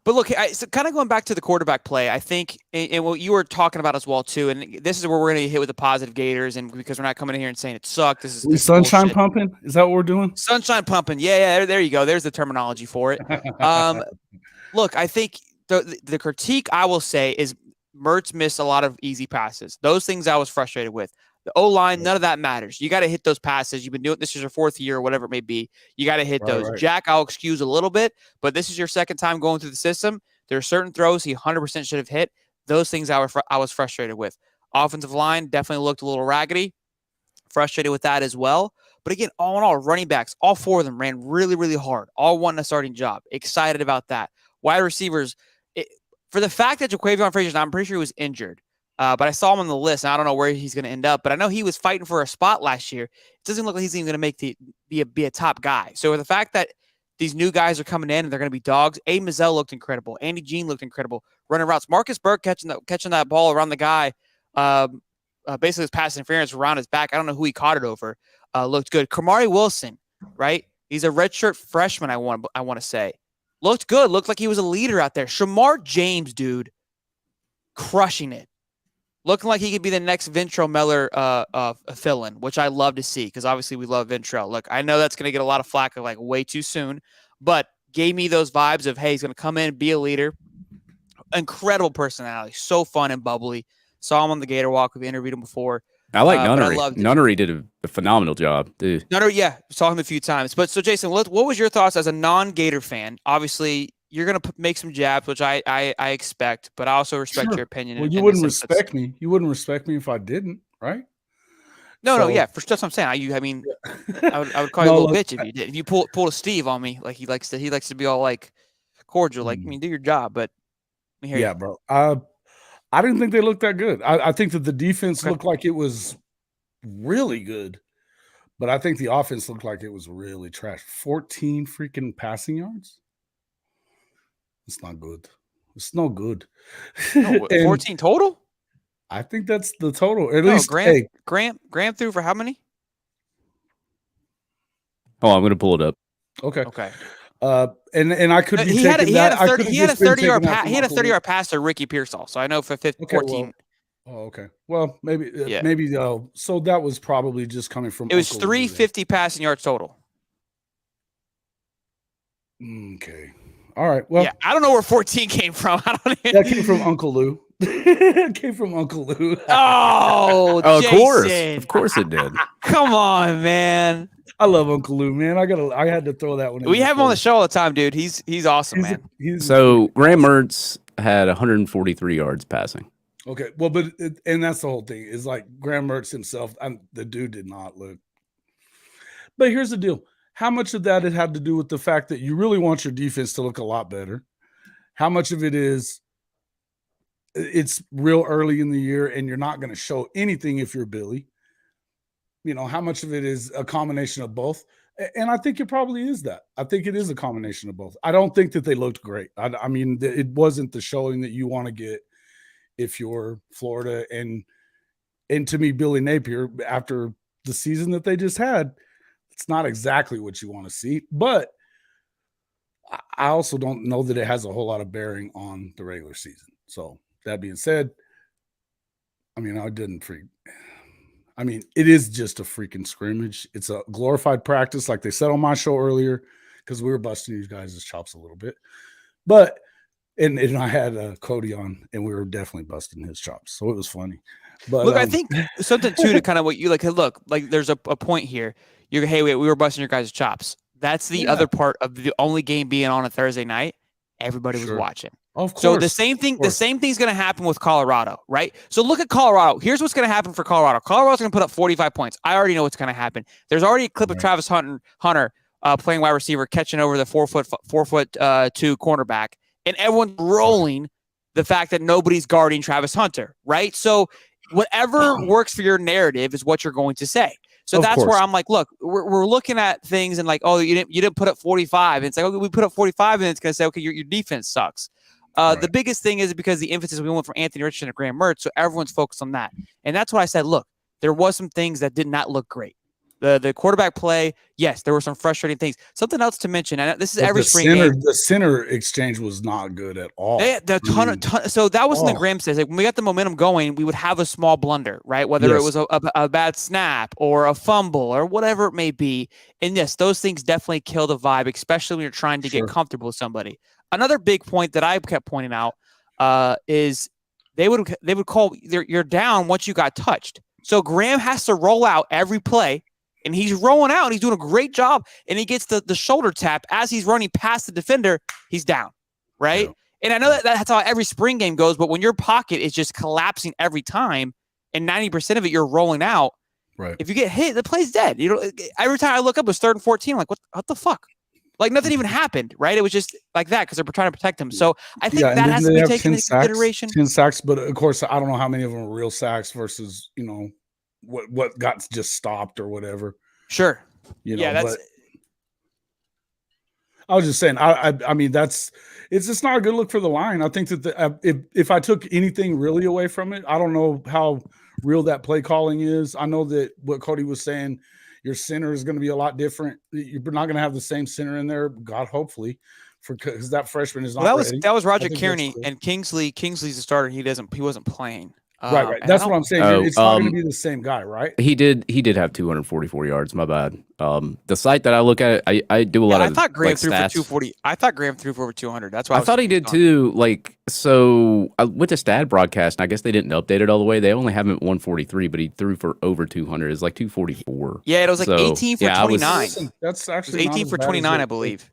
[SPEAKER 1] But look, so kind of going back to the quarterback play, I think, and what you were talking about as well too, and this is where we're going to hit with the positive Gators, and because we're not coming in here and saying it sucked. This is
[SPEAKER 5] sunshine pumping. Is that what we're doing?
[SPEAKER 1] Sunshine pumping. Yeah. There you go. There's the terminology for it. Look, I think the critique I will say is Mertz missed a lot of easy passes. Those things I was frustrated with. The O-line, none of that matters. You got to hit those passes. You've been doing this is your 4th year or whatever it may be. You got to hit those. Right. Jack, I'll excuse a little bit, but this is your second time going through the system. There are certain throws he 100% should have hit. Those things I was frustrated with. Offensive line definitely looked a little raggedy. Frustrated with that as well. But again, all in all, running backs, all 4 of them ran really, really hard. All won a starting job. Excited about that. Wide receivers, for the fact that Jaquavion Frazier, I'm pretty sure he was injured. But I saw him on the list, and I don't know where he's going to end up. But I know he was fighting for a spot last year. It doesn't look like he's even going to be a top guy. So the fact that these new guys are coming in and they're going to be dogs. A. Mazzell looked incredible. Andy Jean looked incredible. Running routes. Marcus Burke catching that ball around the guy. Basically his pass interference around his back. I don't know who he caught it over. Looked good. Kamari Wilson, right? He's a redshirt freshman. I want to say, looked good. Looked like he was a leader out there. Shamar James, dude, crushing it. Looking like he could be the next Ventrell Miller fill-in, which I love to see because obviously we love Ventrell. Look, I know that's going to get a lot of flack like way too soon, but gave me those vibes of, hey, he's going to come in and be a leader. Incredible personality. So fun and bubbly. Saw him on the Gator Walk. We've interviewed him before.
[SPEAKER 3] I like Nunnery. Nunnery did a phenomenal job, dude.
[SPEAKER 1] Nunnery, yeah. Saw him a few times. But so, Jason, what was your thoughts as a non-Gator fan? Obviously, you're going to make some jabs, which I expect, but I also respect your opinion.
[SPEAKER 5] Well, you wouldn't respect me. You wouldn't respect me if I didn't, right?
[SPEAKER 1] No, yeah. That's what I'm saying. I would call you a little bitch if you did. If you pull a Steve on me, like he likes to be all like cordial. Like, I mean, do your job, but let me hear you.
[SPEAKER 5] Bro. I didn't think they looked that good. I think that the defense looked like it was really good, but I think the offense looked like it was really trash. 14 freaking passing yards. It's not good. It's no good.
[SPEAKER 1] No, 14 total?
[SPEAKER 5] I think that's the total. At least
[SPEAKER 1] Graham threw for how many?
[SPEAKER 3] Oh, I'm going to pull it up.
[SPEAKER 5] Okay. And I could be
[SPEAKER 1] he had a
[SPEAKER 5] taking that.
[SPEAKER 1] 30-yard pass. He had a 30-yard pass to Ricky Pearsall. So I know for 14.
[SPEAKER 5] Well, okay. Well, maybe
[SPEAKER 1] Yeah.
[SPEAKER 5] maybe so that was probably just coming from.
[SPEAKER 1] It was
[SPEAKER 5] Uncle
[SPEAKER 1] 350 passing yards total.
[SPEAKER 5] Okay. All right. Well,
[SPEAKER 1] yeah, I don't know where 14 came from. I don't even...
[SPEAKER 5] That came from Uncle Lou. It came from Uncle Lou.
[SPEAKER 1] Oh,
[SPEAKER 3] of course it did.
[SPEAKER 1] Come on, man.
[SPEAKER 5] I love Uncle Lou, man. I had to throw that one in.
[SPEAKER 1] We have him on the show all the time, dude. He's awesome, man.
[SPEAKER 3] So Graham Mertz had 143 yards passing.
[SPEAKER 5] Okay, well, and that's the whole thing is like Graham Mertz himself. The dude did not look. But here's the deal: how much of that it had to do with the fact that you really want your defense to look a lot better? How much of it is it's real early in the year and you're not going to show anything if you're Billy? You know, how much of it is a combination of both? And I think it probably is that. I think it is a combination of both. I don't think that they looked great. I mean, it wasn't the showing that you want to get if you're Florida. And to me, Billy Napier, after the season that they just had, it's not exactly what you want to see. But I also don't know that it has a whole lot of bearing on the regular season. So that being said, I mean, it is just a freaking scrimmage. It's a glorified practice, like they said on my show earlier, because we were busting you guys' chops a little bit. But and I had Cody on, and we were definitely busting his chops, so it was funny. But
[SPEAKER 1] look, I think something too to kind of what you like. Hey, look, like there's a point here. We were busting your guys' chops. That's the other part of the only game being on a Thursday night. Everybody was watching.
[SPEAKER 5] Of course.
[SPEAKER 1] So the same thing's going to happen with Colorado, right? So look at Colorado. Here's what's going to happen for Colorado. Colorado's going to put up 45 points. I already know what's going to happen. There's already a clip of Travis Hunter playing wide receiver, catching over the 4'2" cornerback, and everyone's rolling the fact that nobody's guarding Travis Hunter, right? So whatever works for your narrative is what you're going to say. So that's where I'm like, look, we're looking at things and like, oh, you didn't put up 45. And it's like, okay, we put up 45, and it's going to say, okay, your defense sucks. The biggest thing is because the emphasis we went from Anthony Richardson to Graham Mertz, so everyone's focused on that. And that's why I said, look, there was some things that did not look great. The quarterback play, yes, there were some frustrating things. Something else to mention, and this is every spring game.
[SPEAKER 5] The center exchange was not good at all.
[SPEAKER 1] So that was something Graham says. Like, when we got the momentum going, we would have a small blunder, right? Whether it was a bad snap or a fumble or whatever it may be. And yes, those things definitely kill the vibe, especially when you're trying to get comfortable with somebody. Another big point that I kept pointing out is they would call you're down once you got touched. So Graham has to roll out every play. And he's rolling out, and he's doing a great job. And he gets the shoulder tap as he's running past the defender. He's down, right? Yeah. And I know that's how every spring game goes. But when your pocket is just collapsing every time, and 90% of it you're rolling out,
[SPEAKER 5] right? If
[SPEAKER 1] you get hit, the play's dead. You know, every time I look up, it's 3rd and 14. I'm like, what the fuck? Like nothing even happened, right? It was just like that because they're trying to protect him. So I think that has to be taken into consideration.
[SPEAKER 5] 10 sacks, but of course, I don't know how many of them are real sacks versus what got just stopped or whatever.
[SPEAKER 1] Sure.
[SPEAKER 5] But I was just saying, I mean, it's just not a good look for the line. I think that if I took anything really away from it, I don't know how real that play calling is. I know that what Cody was saying, your center is going to be a lot different. You're not going to have the same center in there, God, hopefully, because that freshman is not ready.
[SPEAKER 1] That was Roger Kearney, and Kingsley's the starter. He wasn't playing.
[SPEAKER 5] Right. That's what I'm saying. It's not going to be the same guy, right?
[SPEAKER 3] He did have 244 yards. My bad. The site that I look at, I do a lot of.
[SPEAKER 1] I thought Graham threw
[SPEAKER 3] stats.
[SPEAKER 1] for 240. I thought Graham threw for over 200. That's why
[SPEAKER 3] I thought he did too. Like, so I went to stat broadcast, and I guess they didn't update it all the way. They only have him at 143, but he threw for over 200. It's like 244.
[SPEAKER 1] Yeah, it was like 18 for 29.
[SPEAKER 5] That's actually
[SPEAKER 1] 18 for 29, I believe.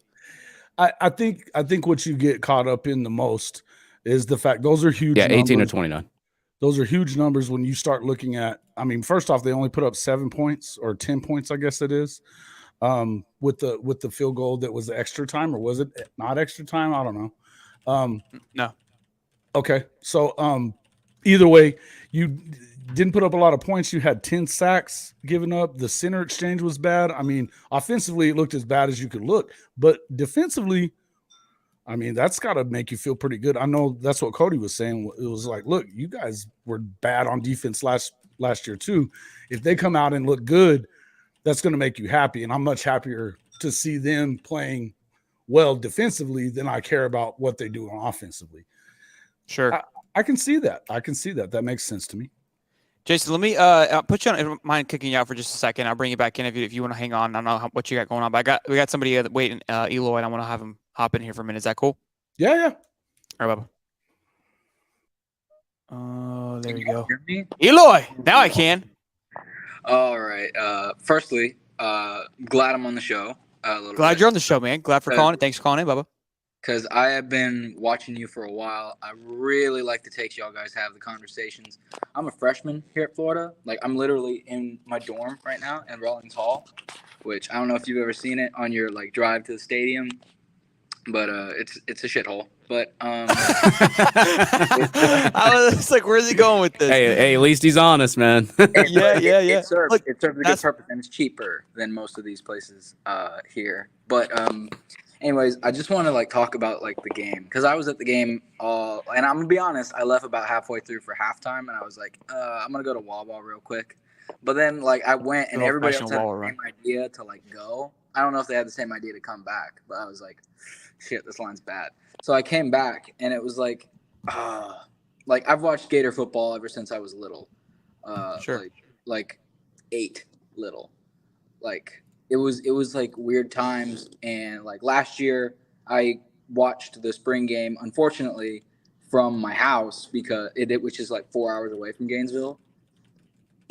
[SPEAKER 5] I think what you get caught up in the most is the fact those are huge.
[SPEAKER 3] Yeah, 18
[SPEAKER 5] numbers.
[SPEAKER 3] to 29.
[SPEAKER 5] Those are huge numbers when you start looking at, I mean, first off, they only put up 7 points or 10 points, I guess it is, with the field goal that was extra time, or was it not extra time? I don't know.
[SPEAKER 1] No.
[SPEAKER 5] Okay. So either way, you didn't put up a lot of points. You had 10 sacks given up. The center exchange was bad. I mean, offensively, it looked as bad as you could look, but defensively, I mean, that's got to make you feel pretty good. I know that's what Cody was saying. It was like, look, you guys were bad on defense last year too. If they come out and look good, that's going to make you happy. And I'm much happier to see them playing well defensively than I care about what they do offensively.
[SPEAKER 1] Sure.
[SPEAKER 5] I can see that. That makes sense to me.
[SPEAKER 1] Jason, let me I'll put you on. Mind kicking you out for just a second. I'll bring you back in if you want to hang on. I don't know what you got going on, but we got somebody waiting, Eloy, and I want to have him hop in here for a minute. Is that cool?
[SPEAKER 5] Yeah.
[SPEAKER 1] All right, Bubba. Oh, there you go.
[SPEAKER 6] Hear me?
[SPEAKER 1] Eloy, now I can.
[SPEAKER 6] All right. Firstly, glad I'm on the show.
[SPEAKER 1] Glad you're on the show, man. Glad for calling. Thanks for calling in, Bubba.
[SPEAKER 6] Because I have been watching you for a while. I really like the takes y'all guys have, the conversations. I'm a freshman here at Florida. Like, I'm literally in my dorm right now in Rawlings Hall, which I don't know if you've ever seen it on your like drive to the stadium, but it's a shithole. But
[SPEAKER 1] I was like, where's he going with this?
[SPEAKER 3] Hey, at least he's honest, man.
[SPEAKER 1] Yeah.
[SPEAKER 6] It serves
[SPEAKER 1] Look,
[SPEAKER 6] a good purpose, and it's cheaper than most of these places here. But anyways, I just want to like talk about like the game, because I was at the game and I'm gonna be honest, I left about halfway through for halftime, and I was like, I'm gonna go to Wawa real quick. But then like I went, and everybody else had the same idea to like go. I don't know if they had the same idea to come back, but I was like, shit, this line's bad. So I came back, and it was like I've watched Gator football ever since I was little.
[SPEAKER 1] Sure.
[SPEAKER 6] Like 8 little. Like it was like weird times, and like last year I watched the spring game, unfortunately, from my house because which is like 4 hours away from Gainesville.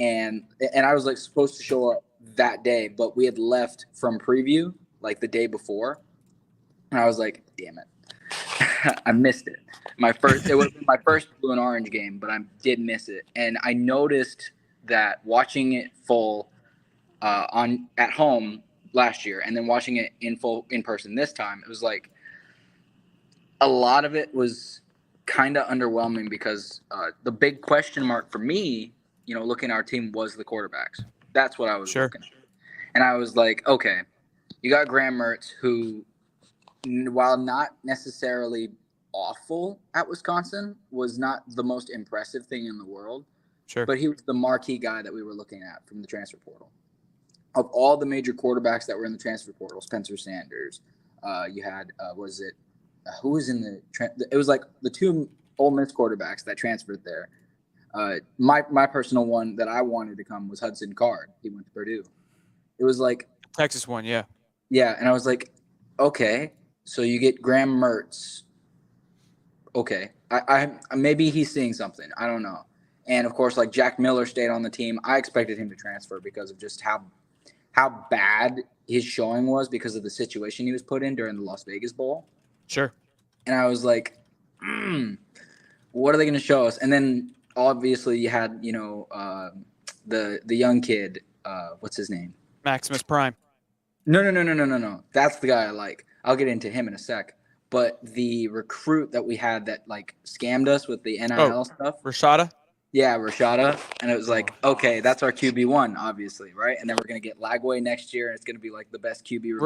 [SPEAKER 6] And I was like supposed to show up that day, but we had left from preview like the day before. And I was like, damn it. I missed it. It was my first blue and orange game, but I did miss it. And I noticed that watching it full at home last year, and then watching it in full in person this time, it was like a lot of it was kind of underwhelming, because the big question mark for me, looking at our team, was the quarterbacks. That's what I was looking at. And I was like, okay, you got Graham Mertz, who, while not necessarily awful at Wisconsin, was not the most impressive thing in the world.
[SPEAKER 1] Sure.
[SPEAKER 6] But he was the marquee guy that we were looking at from the transfer portal. Of all the major quarterbacks that were in the transfer portal, Spencer Sanders, you had, who was in it was like the 2 Ole Miss quarterbacks that transferred there. My personal one that I wanted to come was Hudson Card. He went to Purdue. It was like
[SPEAKER 1] Texas one, yeah.
[SPEAKER 6] Yeah, and I was like, okay, so you get Graham Mertz. Okay, I maybe he's seeing something. I don't know. And of course, like Jack Miller stayed on the team. I expected him to transfer because of just how bad his showing was because of the situation he was put in during the Las Vegas Bowl.
[SPEAKER 1] Sure.
[SPEAKER 6] And I was like, what are they going to show us? And then obviously you had, the young kid, what's his name?
[SPEAKER 1] Maximus Prime.
[SPEAKER 6] No. That's the guy I like. I'll get into him in a sec. But the recruit that we had that like scammed us with the NIL stuff.
[SPEAKER 1] Rashada?
[SPEAKER 6] Yeah, Rashada. And it was like, okay, that's our QB1, obviously, right? And then we're going to get Lagway next year, and it's going to be like the best QB.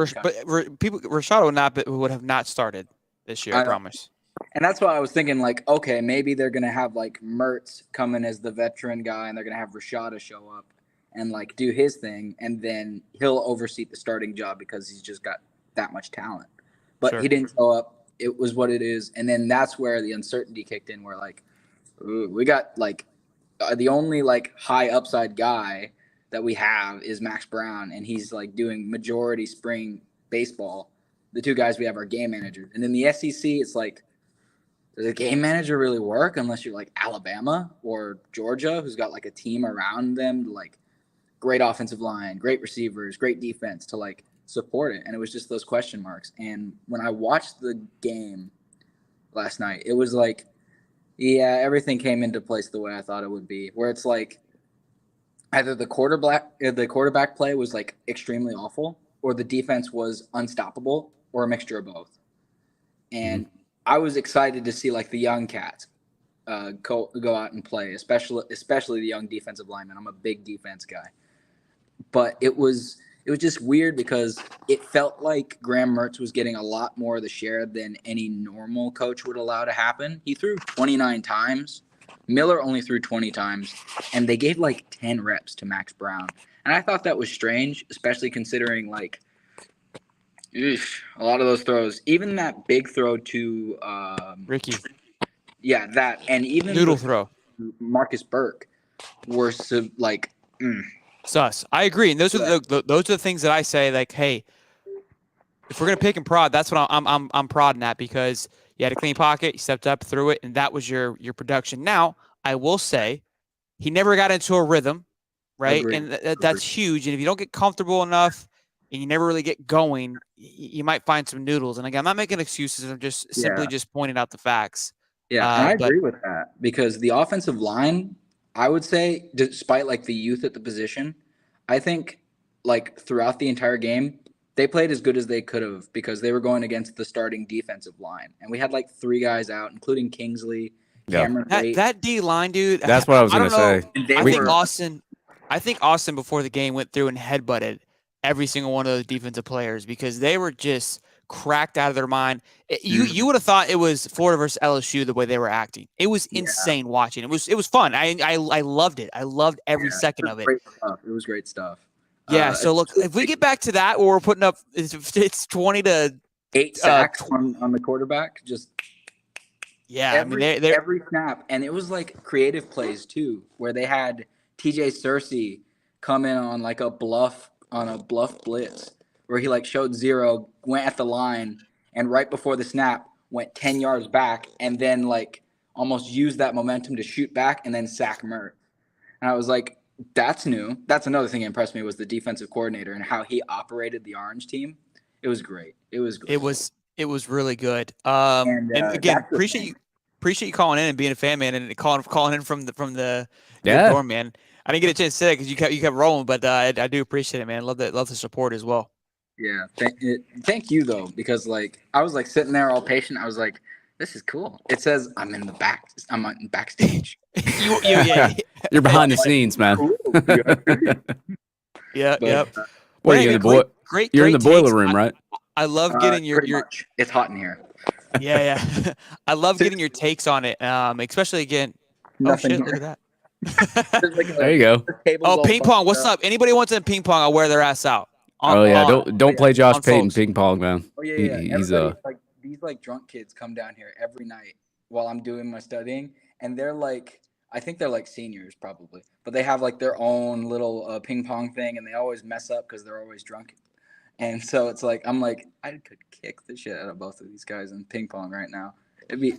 [SPEAKER 1] Rashada would have not started this year, I promise.
[SPEAKER 6] And that's why I was thinking, like, okay, maybe they're going to have like Mertz come in as the veteran guy, and they're going to have Rashada show up and like do his thing, and then he'll oversee the starting job because he's just got that much talent. But he didn't show up. It was what it is. And then that's where the uncertainty kicked in. We're like, ooh, we got like the only like high upside guy that we have is Max Brown, and he's like doing majority spring baseball. The 2 guys we have are game managers. And in the SEC, it's like, does a game manager really work unless you're like Alabama or Georgia, who's got like a team around them, like great offensive line, great receivers, great defense to like support it? And it was just those question marks. And when I watched the game last night, it was like, yeah, everything came into place the way I thought it would be, where it's like either the quarterback play was like extremely awful, or the defense was unstoppable, or a mixture of both. And I was excited to see like the young cats go out and play, especially the young defensive linemen. I'm a big defense guy. But it was just weird because it felt like Graham Mertz was getting a lot more of the share than any normal coach would allow to happen. He threw 29 times. Miller only threw 20 times, and they gave like 10 reps to Max Brown. And I thought that was strange, especially considering like Eesh, a lot of those throws, even that big throw to
[SPEAKER 1] Ricky.
[SPEAKER 6] Yeah, that, and even
[SPEAKER 1] Noodle
[SPEAKER 6] the
[SPEAKER 1] throw.
[SPEAKER 6] Marcus Burke were like,
[SPEAKER 1] Sus. I agree. And those are those are the things that I say, like, hey, if we're gonna pick and prod, that's what I'm prodding at, because you had a clean pocket, you stepped up, threw it, and that was your production. Now, I will say he never got into a rhythm, right?
[SPEAKER 6] Agreed.
[SPEAKER 1] And that's huge. And if you don't get comfortable enough and you never really get going, you might find some noodles. And again, I'm not making excuses. I'm just simply just pointing out the facts.
[SPEAKER 6] Yeah, and I
[SPEAKER 1] But
[SPEAKER 6] agree with that, because the offensive line, I would say, despite like the youth at the position, I think like throughout the entire game, they played as good as they could have, because they were going against the starting defensive line, and we had like 3 guys out, including Kingsley,
[SPEAKER 3] Yeah.
[SPEAKER 6] Cameron Wait.
[SPEAKER 1] that D line, dude.
[SPEAKER 3] That's what I was
[SPEAKER 1] I
[SPEAKER 3] going
[SPEAKER 1] don't
[SPEAKER 3] to
[SPEAKER 1] know.
[SPEAKER 3] say.
[SPEAKER 6] And they
[SPEAKER 1] I think Austin before the game went through and headbutted every single one of those defensive players, because they were just cracked out of their mind. You would have thought it was Florida versus LSU the way they were acting. It was insane watching. It was fun. I loved it. I loved every second of it.
[SPEAKER 6] Great stuff. It was great stuff.
[SPEAKER 1] Yeah. So look, if we get back to that, where we're putting up, it's 20 to
[SPEAKER 6] 8 sacks on the quarterback, just every snap, and it was like creative plays too, where they had TJ Searcy come in on like a bluff blitz, where he like showed zero, went at the line, and right before the snap went 10 yards back, and then like almost used that momentum to shoot back and then sack Mert. And I was like, that's new. That's another thing that impressed me, was the defensive coordinator and how he operated the Orange team. It was great. It was really good.
[SPEAKER 1] And again, appreciate you calling in and being a fan, man, and calling in from the dorm, man. I didn't get a chance to say that because you kept rolling, but I do appreciate it, man. Love the support as well.
[SPEAKER 6] Yeah, thank you though, because like I was like sitting there all patient. I was like, this is cool. It says I'm in backstage.
[SPEAKER 3] You're behind the scenes, man.
[SPEAKER 1] Yeah, yep.
[SPEAKER 3] What are you in the You're in the boiler room, right?
[SPEAKER 1] I love getting your.
[SPEAKER 6] Much. It's hot in here.
[SPEAKER 1] Yeah. I love getting your takes on it. Especially again.
[SPEAKER 6] Nothing
[SPEAKER 1] oh shit!
[SPEAKER 6] here.
[SPEAKER 1] Look at that.
[SPEAKER 3] There you go.
[SPEAKER 1] Oh, ping pong. What's up? Anybody wants in ping pong? I'll wear their ass out.
[SPEAKER 3] Don't play Josh Payton
[SPEAKER 1] folks.
[SPEAKER 3] ping pong, man.
[SPEAKER 6] Oh yeah.
[SPEAKER 3] He's
[SPEAKER 6] like these like drunk kids come down here every night while I'm doing my studying, and they're like, I think they're like seniors probably, but they have like their own little ping pong thing, and they always mess up because they're always drunk. And so it's like, I'm like, I could kick the shit out of both of these guys in ping pong right now. It'd be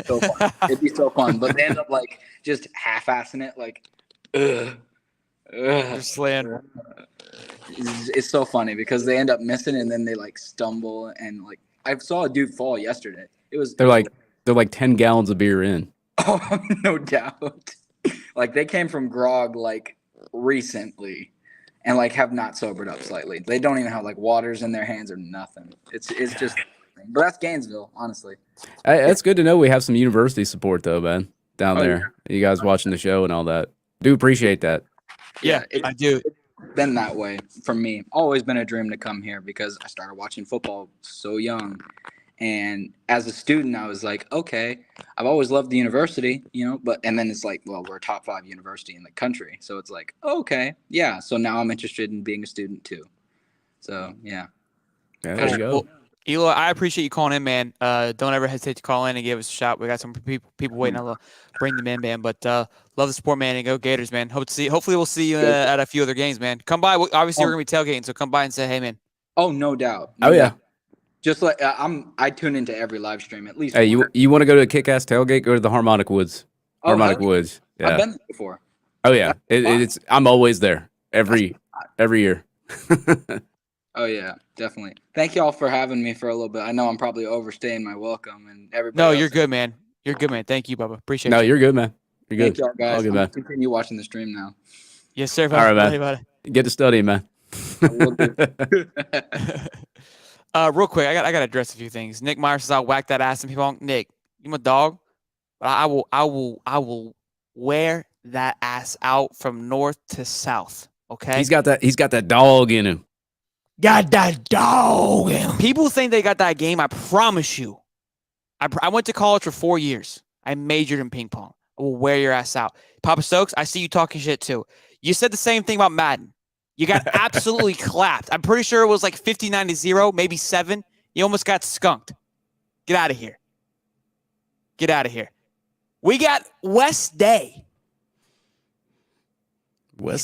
[SPEAKER 6] so fun. It'd be so fun. But they end up like just half-assing it, like,
[SPEAKER 1] Just slaying.
[SPEAKER 6] It's so funny because they end up missing and then they like stumble, and like I saw a dude fall yesterday. They're
[SPEAKER 3] like 10 gallons of beer in.
[SPEAKER 6] Oh, no doubt. Like they came from grog like recently, and like have not sobered up slightly. They don't even have like waters in their hands or nothing. It's just, but that's Gainesville, honestly.
[SPEAKER 3] It's good to know we have some university support though, man, down there. Yeah. You guys watching the show and all that. Do appreciate that.
[SPEAKER 1] Yeah, I do.
[SPEAKER 6] It's been that way for me. Always been a dream to come here because I started watching football so young. And as a student, I was like, okay, I've always loved the university, and then it's like, well, we're a top 5 university in the country. So it's like, okay, yeah. So now I'm interested in being a student too. So, yeah.
[SPEAKER 3] There you go.
[SPEAKER 1] Well, Eloy, I appreciate you calling in, man. Don't ever hesitate to call in and give us a shout. We got some people waiting. I'll bring them in, man. But love the support, man, and go Gators, man. Hopefully we'll see you at a few other games, man. Come by. Obviously, we're going to be tailgating, so come by and say, hey, man.
[SPEAKER 6] Oh, no doubt.
[SPEAKER 3] Yeah.
[SPEAKER 6] Just like I tune into every live stream at least.
[SPEAKER 3] Hey, you want to go to a kick-ass tailgate? Go to the Harmonic Woods. Woods. Yeah.
[SPEAKER 6] I've been there before.
[SPEAKER 3] Oh yeah, it's I'm always there every year.
[SPEAKER 6] Oh yeah, definitely. Thank y'all for having me for a little bit. I know I'm probably overstaying my welcome, and everybody.
[SPEAKER 1] No, you're good, man. You're good, man. Thank you, Bubba. Appreciate it.
[SPEAKER 3] No, you're good, man. You're good.
[SPEAKER 6] Thank y'all, guys.
[SPEAKER 3] All good, man.
[SPEAKER 6] Continue watching the stream now.
[SPEAKER 1] Yes, sir.
[SPEAKER 3] All right, man. Get to study, man.
[SPEAKER 1] Real quick, I got to address a few things. Nick Meyer says I'll whack that ass in people. Nick, you my dog, but I will wear that ass out from north to south. Okay.
[SPEAKER 3] He's got that dog in him.
[SPEAKER 1] Got that dog in him. People think they got that game. I promise you. I went to college for 4 years. I majored in ping pong. I will wear your ass out. Papa Stokes, I see you talking shit too. You said the same thing about Madden. You got absolutely clapped. I'm pretty sure it was like 59-0, maybe 7. You almost got skunked. Get out of here. Get out of here. We got West Day. He's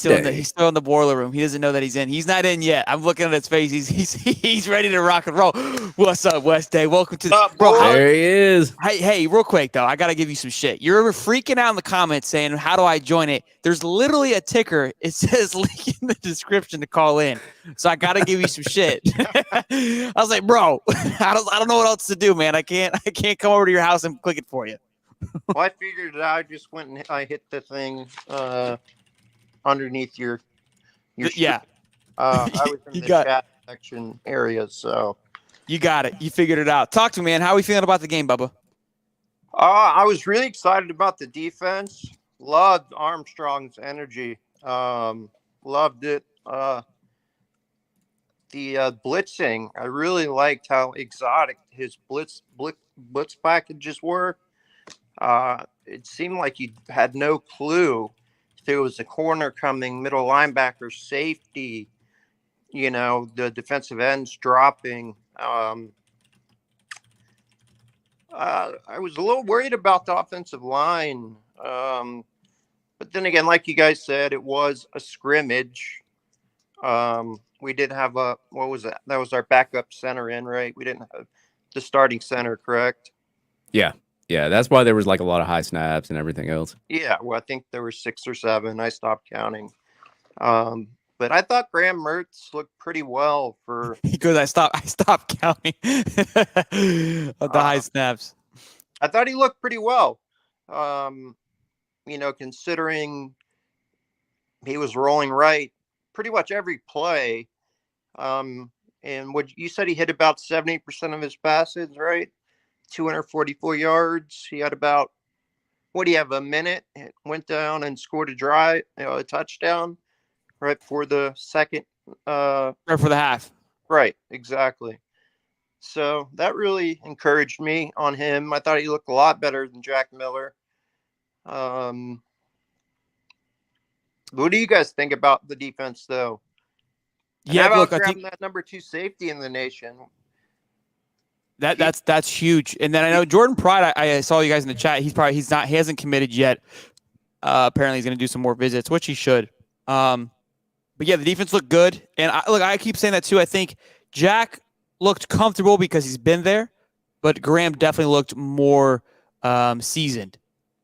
[SPEAKER 1] still in the boiler room. He doesn't know that he's in. He's not in yet. I'm looking at his face. He's ready to rock and roll. What's up, West Day? Welcome to the bro.
[SPEAKER 3] There he is.
[SPEAKER 1] Hey, real quick though, I gotta give you some shit. You're freaking out in the comments saying, "How do I join it?" There's literally a ticker. It says link in the description to call in. So I gotta give you some shit. I was like, bro, I don't know what else to do, man. I can't come over to your house and click it for you.
[SPEAKER 7] Well, I figured I just went and I hit the thing underneath your
[SPEAKER 1] yeah.
[SPEAKER 7] I was in the chat section area, so
[SPEAKER 1] you got it. You figured it out. Talk to me, man. How are we feeling about the game, Bubba?
[SPEAKER 7] I was really excited about the defense. Loved Armstrong's energy. Loved it. The blitzing. I really liked how exotic his blitz packages were. It seemed like he had no clue if there was a corner coming, middle linebacker, safety, the defensive ends dropping. I was a little worried about the offensive line. But then again, like you guys said, it was a scrimmage. We did have what was that? That was our backup center in, right? We didn't have the starting center, correct?
[SPEAKER 3] Yeah. Yeah, that's why there was like a lot of high snaps and everything else.
[SPEAKER 7] Yeah, well, I think there were 6 or 7. I stopped counting. But I thought Graham Mertz looked pretty well for.
[SPEAKER 1] He goes, I stopped counting the high snaps.
[SPEAKER 7] I thought he looked pretty well. Considering he was rolling right pretty much every play. And what you said, he hit about 70% of his passes, right? 244 yards. He had about, what do you have, a minute? It went down and scored a touchdown right before the second.
[SPEAKER 1] Right for the half.
[SPEAKER 7] Right, exactly. So that really encouraged me on him. I thought he looked a lot better than Jack Miller. What do you guys think about the defense, though?
[SPEAKER 1] Yeah,
[SPEAKER 7] look,
[SPEAKER 1] I think
[SPEAKER 7] that number 2 safety in the nation.
[SPEAKER 1] That's huge. And then I know Jordan Pride. I saw you guys in the chat. He hasn't committed yet. Apparently, he's going to do some more visits, which he should. But yeah, the defense looked good. And I keep saying that too. I think Jack looked comfortable because he's been there, but Graham definitely looked more seasoned,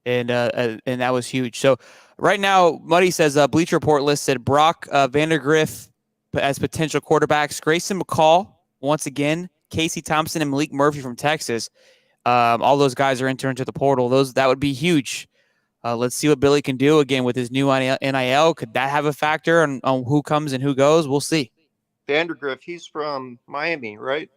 [SPEAKER 1] and that was huge. So right now, Muddy says Bleacher Report listed Brock Vandergriff as potential quarterbacks. Grayson McCall once again. Casey Thompson and Malik Murphy from Texas. All those guys are entering to the portal. That would be huge. Let's see what Billy can do again with his new NIL. Could that have a factor on who comes and who goes? We'll see.
[SPEAKER 7] Vandergriff, he's from Miami, right?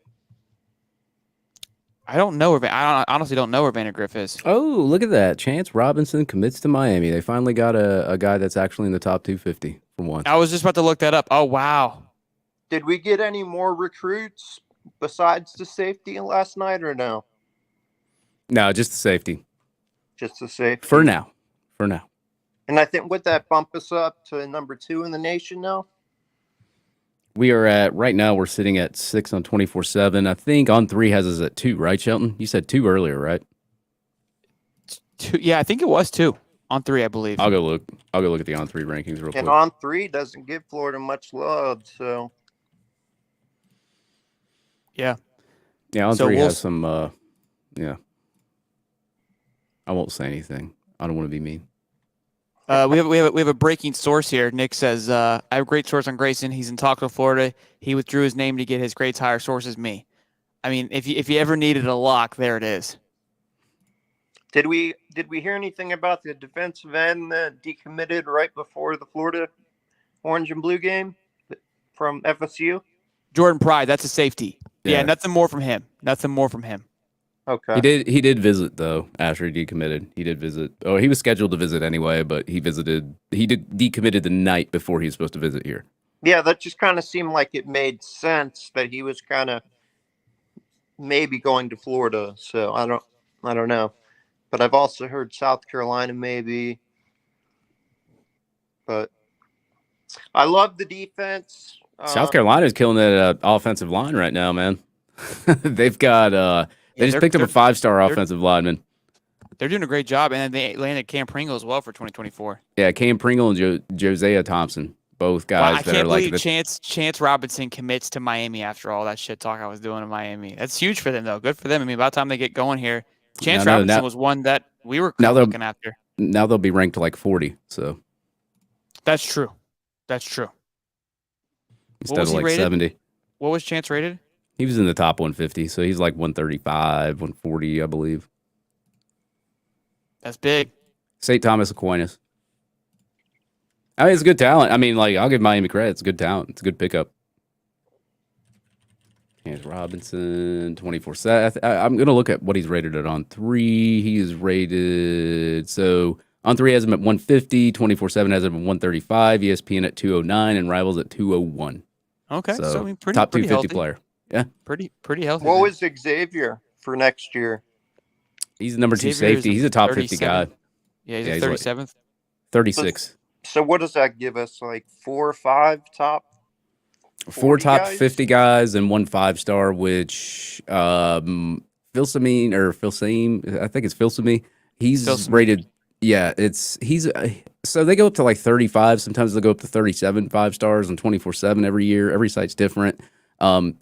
[SPEAKER 1] I honestly don't know where Vandergriff is.
[SPEAKER 3] Oh, look at that. Chance Robinson commits to Miami. They finally got a guy that's actually in the top 250 for once.
[SPEAKER 1] I was just about to look that up. Oh, wow.
[SPEAKER 7] Did we get any more recruits besides the safety last night or no?
[SPEAKER 3] No, just the safety.
[SPEAKER 7] Just the safety.
[SPEAKER 3] For now.
[SPEAKER 7] And I think would that bump us up to number 2 in the nation now?
[SPEAKER 3] We are right now we're sitting at 6 on 24/7. I think On 3 has us at 2, right, Shelton? You said 2 earlier, right?
[SPEAKER 1] 2, yeah, I think it was 2 on 3, I believe.
[SPEAKER 3] I'll go look at the On 3 rankings real quick.
[SPEAKER 7] And On 3 doesn't give Florida much love, so.
[SPEAKER 1] Yeah.
[SPEAKER 3] Yeah, On 3 has some yeah. I won't say anything. I don't want to be mean.
[SPEAKER 1] We have a breaking source here. Nick says, I have a great source on Grayson. He's in Taco, Florida. He withdrew his name to get his grades higher. Source is me. I mean, if you ever needed a lock, there it is.
[SPEAKER 7] Did we hear anything about the defensive end that decommitted right before the Florida Orange and Blue game from FSU?
[SPEAKER 1] Jordan Pride, that's a safety. Yeah, nothing more from him.
[SPEAKER 7] Okay.
[SPEAKER 3] He did visit though after he decommitted. He did visit. Oh, he was scheduled to visit anyway, but he decommitted the night before he was supposed to visit here.
[SPEAKER 7] Yeah, that just kind of seemed like it made sense that he was kind of maybe going to Florida. So I don't know. But I've also heard South Carolina maybe. But I love the defense.
[SPEAKER 3] South Carolina's killing that offensive line right now, man. They've got they just picked up a 5-star offensive lineman.
[SPEAKER 1] They're doing a great job, and then they landed Cam Pringle as well for 2024.
[SPEAKER 3] Yeah, Cam Pringle and Josiah Thompson, both guys
[SPEAKER 1] I
[SPEAKER 3] that
[SPEAKER 1] can't
[SPEAKER 3] are like
[SPEAKER 1] believe Chance Robinson commits to Miami after all that shit talk I was doing in Miami. That's huge for them, though. Good for them. I mean, by the time they get going here, Chance Robinson was one that we were looking after.
[SPEAKER 3] Now they'll be ranked to like 40. So
[SPEAKER 1] that's true. That's true.
[SPEAKER 3] Instead of like 70.
[SPEAKER 1] What was Chance rated?
[SPEAKER 3] He was in the top 150, so he's like 135, 140, I believe.
[SPEAKER 1] That's big.
[SPEAKER 3] St. Thomas Aquinas. I mean, it's good talent. I mean, like, I'll give Miami credit. It's good talent. It's a good pickup. Chance Robinson, 24-7. I'm going to look at what he's rated at on 3. He is rated, so on 3 has him at 150, 24-7 has him at 135, ESPN at 209, and Rivals at 201.
[SPEAKER 1] Okay, so I mean,
[SPEAKER 3] top 250
[SPEAKER 1] healthy.
[SPEAKER 3] player. Yeah.
[SPEAKER 1] Pretty healthy.
[SPEAKER 7] What was Xavier for next year?
[SPEAKER 3] He's the number 2 safety. He's a top 50 guy.
[SPEAKER 1] Yeah, he's 37th.
[SPEAKER 3] 36.
[SPEAKER 7] So what does that give us? Like 4 or 5 top?
[SPEAKER 3] 4 top
[SPEAKER 7] guys?
[SPEAKER 3] 50 guys and 1 5-star, which Filsaime, I think it's Filsaime. He's rated. Yeah, so they go up to like 35. Sometimes they go up to 37 5-stars and 24/7 every year. Every site's different.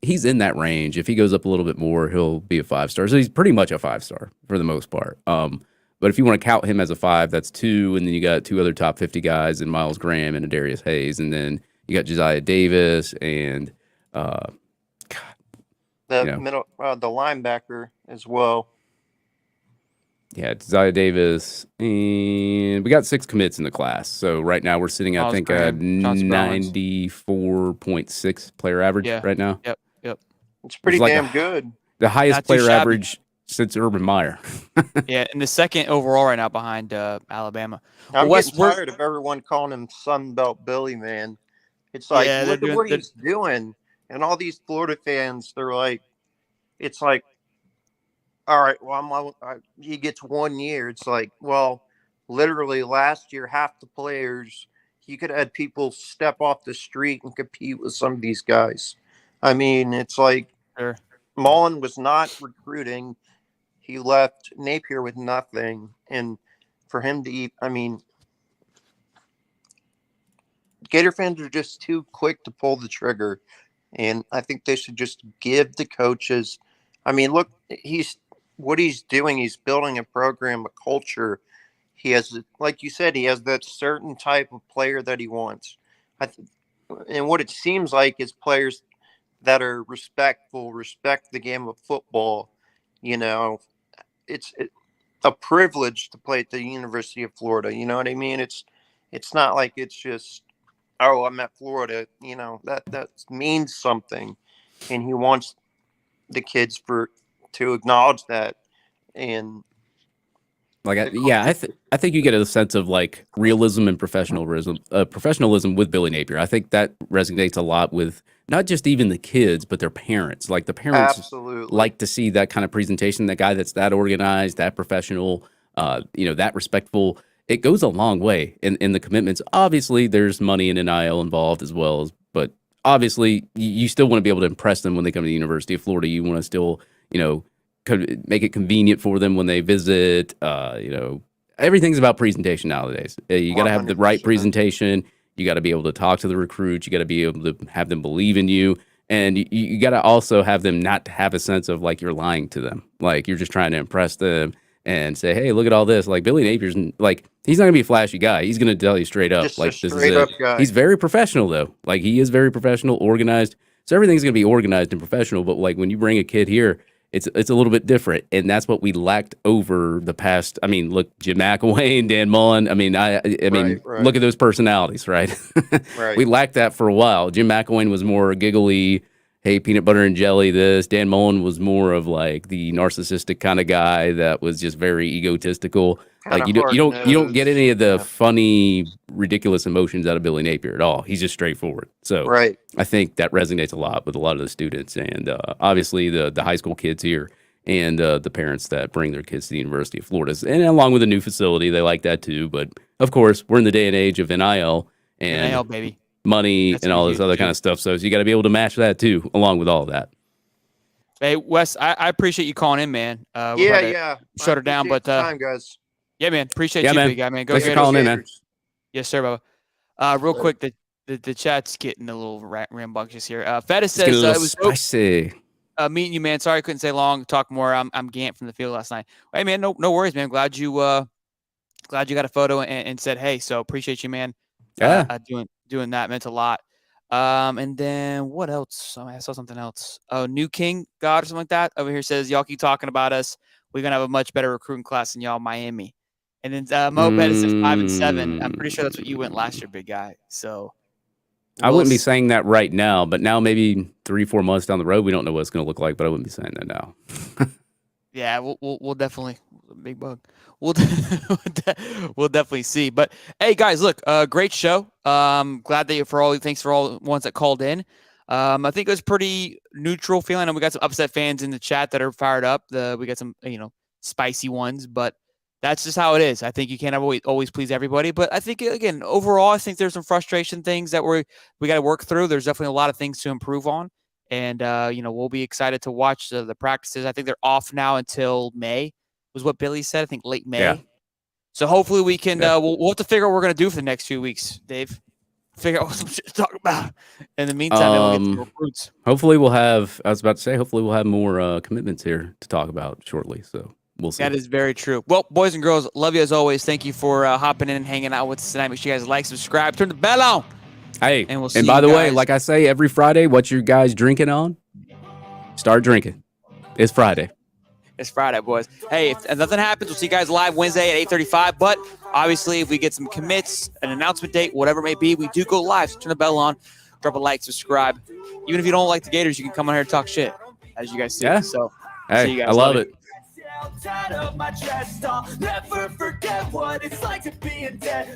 [SPEAKER 3] He's in that range. If he goes up a little bit more, he'll be a 5-star. So he's pretty much a 5-star for the most part. But if you want to count him as a 5, that's 2, and then you got 2 other top 50 guys in Miles Graham and Adarius Hayes, and then you got Josiah Davis and
[SPEAKER 7] the linebacker as well.
[SPEAKER 3] Yeah, Josiah Davis, and we got 6 commits in the class. So right now we're sitting, I think, at 94.6 player average right now.
[SPEAKER 1] Yep.
[SPEAKER 7] It's pretty damn good.
[SPEAKER 3] The highest player average since Urban Meyer.
[SPEAKER 1] Yeah, and the second overall right now behind Alabama.
[SPEAKER 7] I'm getting tired of everyone calling him Sunbelt Billy, man. It's like, look at what he's doing. And all these Florida fans, they're like, it's like, all right, well, he gets 1 year. It's like, well, literally last year, half the players, you could have people step off the street and compete with some of these guys. I mean, it's like Mullen was not recruiting. He left Napier with nothing. And for him to eat, I mean, Gator fans are just too quick to pull the trigger. And I think they should just give the coaches. I mean, look, what he's doing, he's building a program, a culture. He has, like you said, he has that certain type of player that he wants. And what it seems like is players that are respectful, respect the game of football. You know, it's a privilege to play at the University of Florida. You know what I mean? It's not like it's just, oh, I'm at Florida. You know, that means something. And he wants the kids to acknowledge that. And
[SPEAKER 3] like, I think you get a sense of like realism and professionalism with Billy Napier. I think that resonates a lot with not just even the kids, but their parents. Like the parents like to see that kind of presentation, that guy that's that organized, that professional, that respectful. It goes a long way in the commitments. Obviously, there's money and NIL involved as well, but obviously you still want to be able to impress them when they come to the University of Florida. You want to still, make it convenient for them when they visit. Everything's about presentation nowadays. You got to have the right presentation. You got to be able to talk to the recruits. You got to be able to have them believe in you. And you got to also have them not have a sense of like you're lying to them. Like you're just trying to impress them and say, hey, look at all this. Like Billy Napier's like, he's not gonna be a flashy guy. He's gonna tell you straight up.
[SPEAKER 7] Just
[SPEAKER 3] like
[SPEAKER 7] this is it. Guy.
[SPEAKER 3] He's very professional though. Like he is very professional, organized. So everything's gonna be organized and professional. But like when you bring a kid here, it's a little bit different. And that's what we lacked over the past. I mean, look, Jim McElwain and Dan Mullen. I mean,
[SPEAKER 7] right.
[SPEAKER 3] Look at those personalities, right?
[SPEAKER 7] Right.
[SPEAKER 3] We lacked that for a while. Jim McElwain was more giggly. Hey, peanut butter and jelly this. Dan Mullen was more of like the narcissistic kind of guy that was just very egotistical. Like you don't get any of the funny, ridiculous emotions out of Billy Napier at all. He's just straightforward. So I think that resonates a lot with a lot of the students and obviously the high school kids here and the parents that bring their kids to the University of Florida. And along with the new facility, they like that too. But of course, we're in the day and age of NIL. And
[SPEAKER 1] NIL, baby.
[SPEAKER 3] money
[SPEAKER 1] That's
[SPEAKER 3] and all this
[SPEAKER 1] huge,
[SPEAKER 3] other kind
[SPEAKER 1] too.
[SPEAKER 3] of stuff. So you got to be able to match that too, along with all of that.
[SPEAKER 1] Hey, Wes, I appreciate you calling in, man. We'll
[SPEAKER 7] Yeah,
[SPEAKER 1] probably
[SPEAKER 7] yeah.
[SPEAKER 1] shut her down,
[SPEAKER 7] Appreciate
[SPEAKER 1] but
[SPEAKER 7] the time, guys.
[SPEAKER 1] yeah, man, appreciate
[SPEAKER 3] Yeah,
[SPEAKER 1] you,
[SPEAKER 3] man.
[SPEAKER 1] big guy, man. Go
[SPEAKER 3] Thanks for
[SPEAKER 1] Gators.
[SPEAKER 3] calling in, man.
[SPEAKER 7] Gators.
[SPEAKER 1] Yes, sir, Bubba. Real quick, the chat's getting a little rambunctious here. Feta
[SPEAKER 3] It's getting
[SPEAKER 1] says
[SPEAKER 3] a little
[SPEAKER 1] it was dope
[SPEAKER 3] spicy.
[SPEAKER 1] meeting you, man. Sorry I couldn't stay long, talk more. I'm Gant from the field last night. Hey, man, no worries, man. Glad you got a photo and said hey. So appreciate you, man.
[SPEAKER 3] Yeah.
[SPEAKER 1] Doing that meant a lot. And then what else? I saw something else. Oh, New King God or something like that over here says y'all keep talking about us. We're gonna have a much better recruiting class than y'all, Miami. And then Mo Bettis at 5-7. I'm pretty sure that's what you went last year, big guy. So
[SPEAKER 3] I wouldn't be
[SPEAKER 1] see.
[SPEAKER 3] saying that right now, but now maybe 3-4 months down the road, we don't know what it's going to look like, but I wouldn't be saying that now.
[SPEAKER 1] Yeah, we'll definitely big bug. We'll we'll definitely see. But hey, guys, look, great show. Glad that thanks for all the ones that called in. I think it was pretty neutral feeling, and we got some upset fans in the chat that are fired up. We got some spicy ones, but that's just how it is. I think you can't always please everybody, but I think again overall, I think there's some frustration things that we got to work through. There's definitely a lot of things to improve on. And, we'll be excited to watch the practices. I think they're off now until May, was what Billy said. I think late May.
[SPEAKER 3] Yeah.
[SPEAKER 1] So hopefully we can, we'll have to figure out what we're going to do for the next few weeks, Dave. Figure out some shit to talk about. In the meantime, then we'll get some recruits.
[SPEAKER 3] Hopefully I was about to say, hopefully we'll have more commitments here to talk about shortly. So we'll see.
[SPEAKER 1] That is very true. Well, boys and girls, love you as always. Thank you for hopping in and hanging out with us tonight. Make sure you guys like, subscribe, turn the bell on.
[SPEAKER 3] Hey,
[SPEAKER 1] and we'll see
[SPEAKER 3] and by
[SPEAKER 1] you
[SPEAKER 3] the way,
[SPEAKER 1] guys.
[SPEAKER 3] like I say every Friday, what you guys drinking on? Start drinking. It's Friday.
[SPEAKER 1] It's Friday, boys. Hey, if nothing happens, we'll see you guys live Wednesday at 8:35. But obviously, if we get some commits, an announcement date, whatever it may be, we do go live. So turn the bell on, drop a like, subscribe. Even if you don't like the Gators, you can come on here and talk shit, as you guys see.
[SPEAKER 3] Yeah.
[SPEAKER 1] So,
[SPEAKER 3] Hey,
[SPEAKER 1] see you guys.
[SPEAKER 3] I love it.
[SPEAKER 8] Outside of my chest, I'll never forget what it's like to be in debt.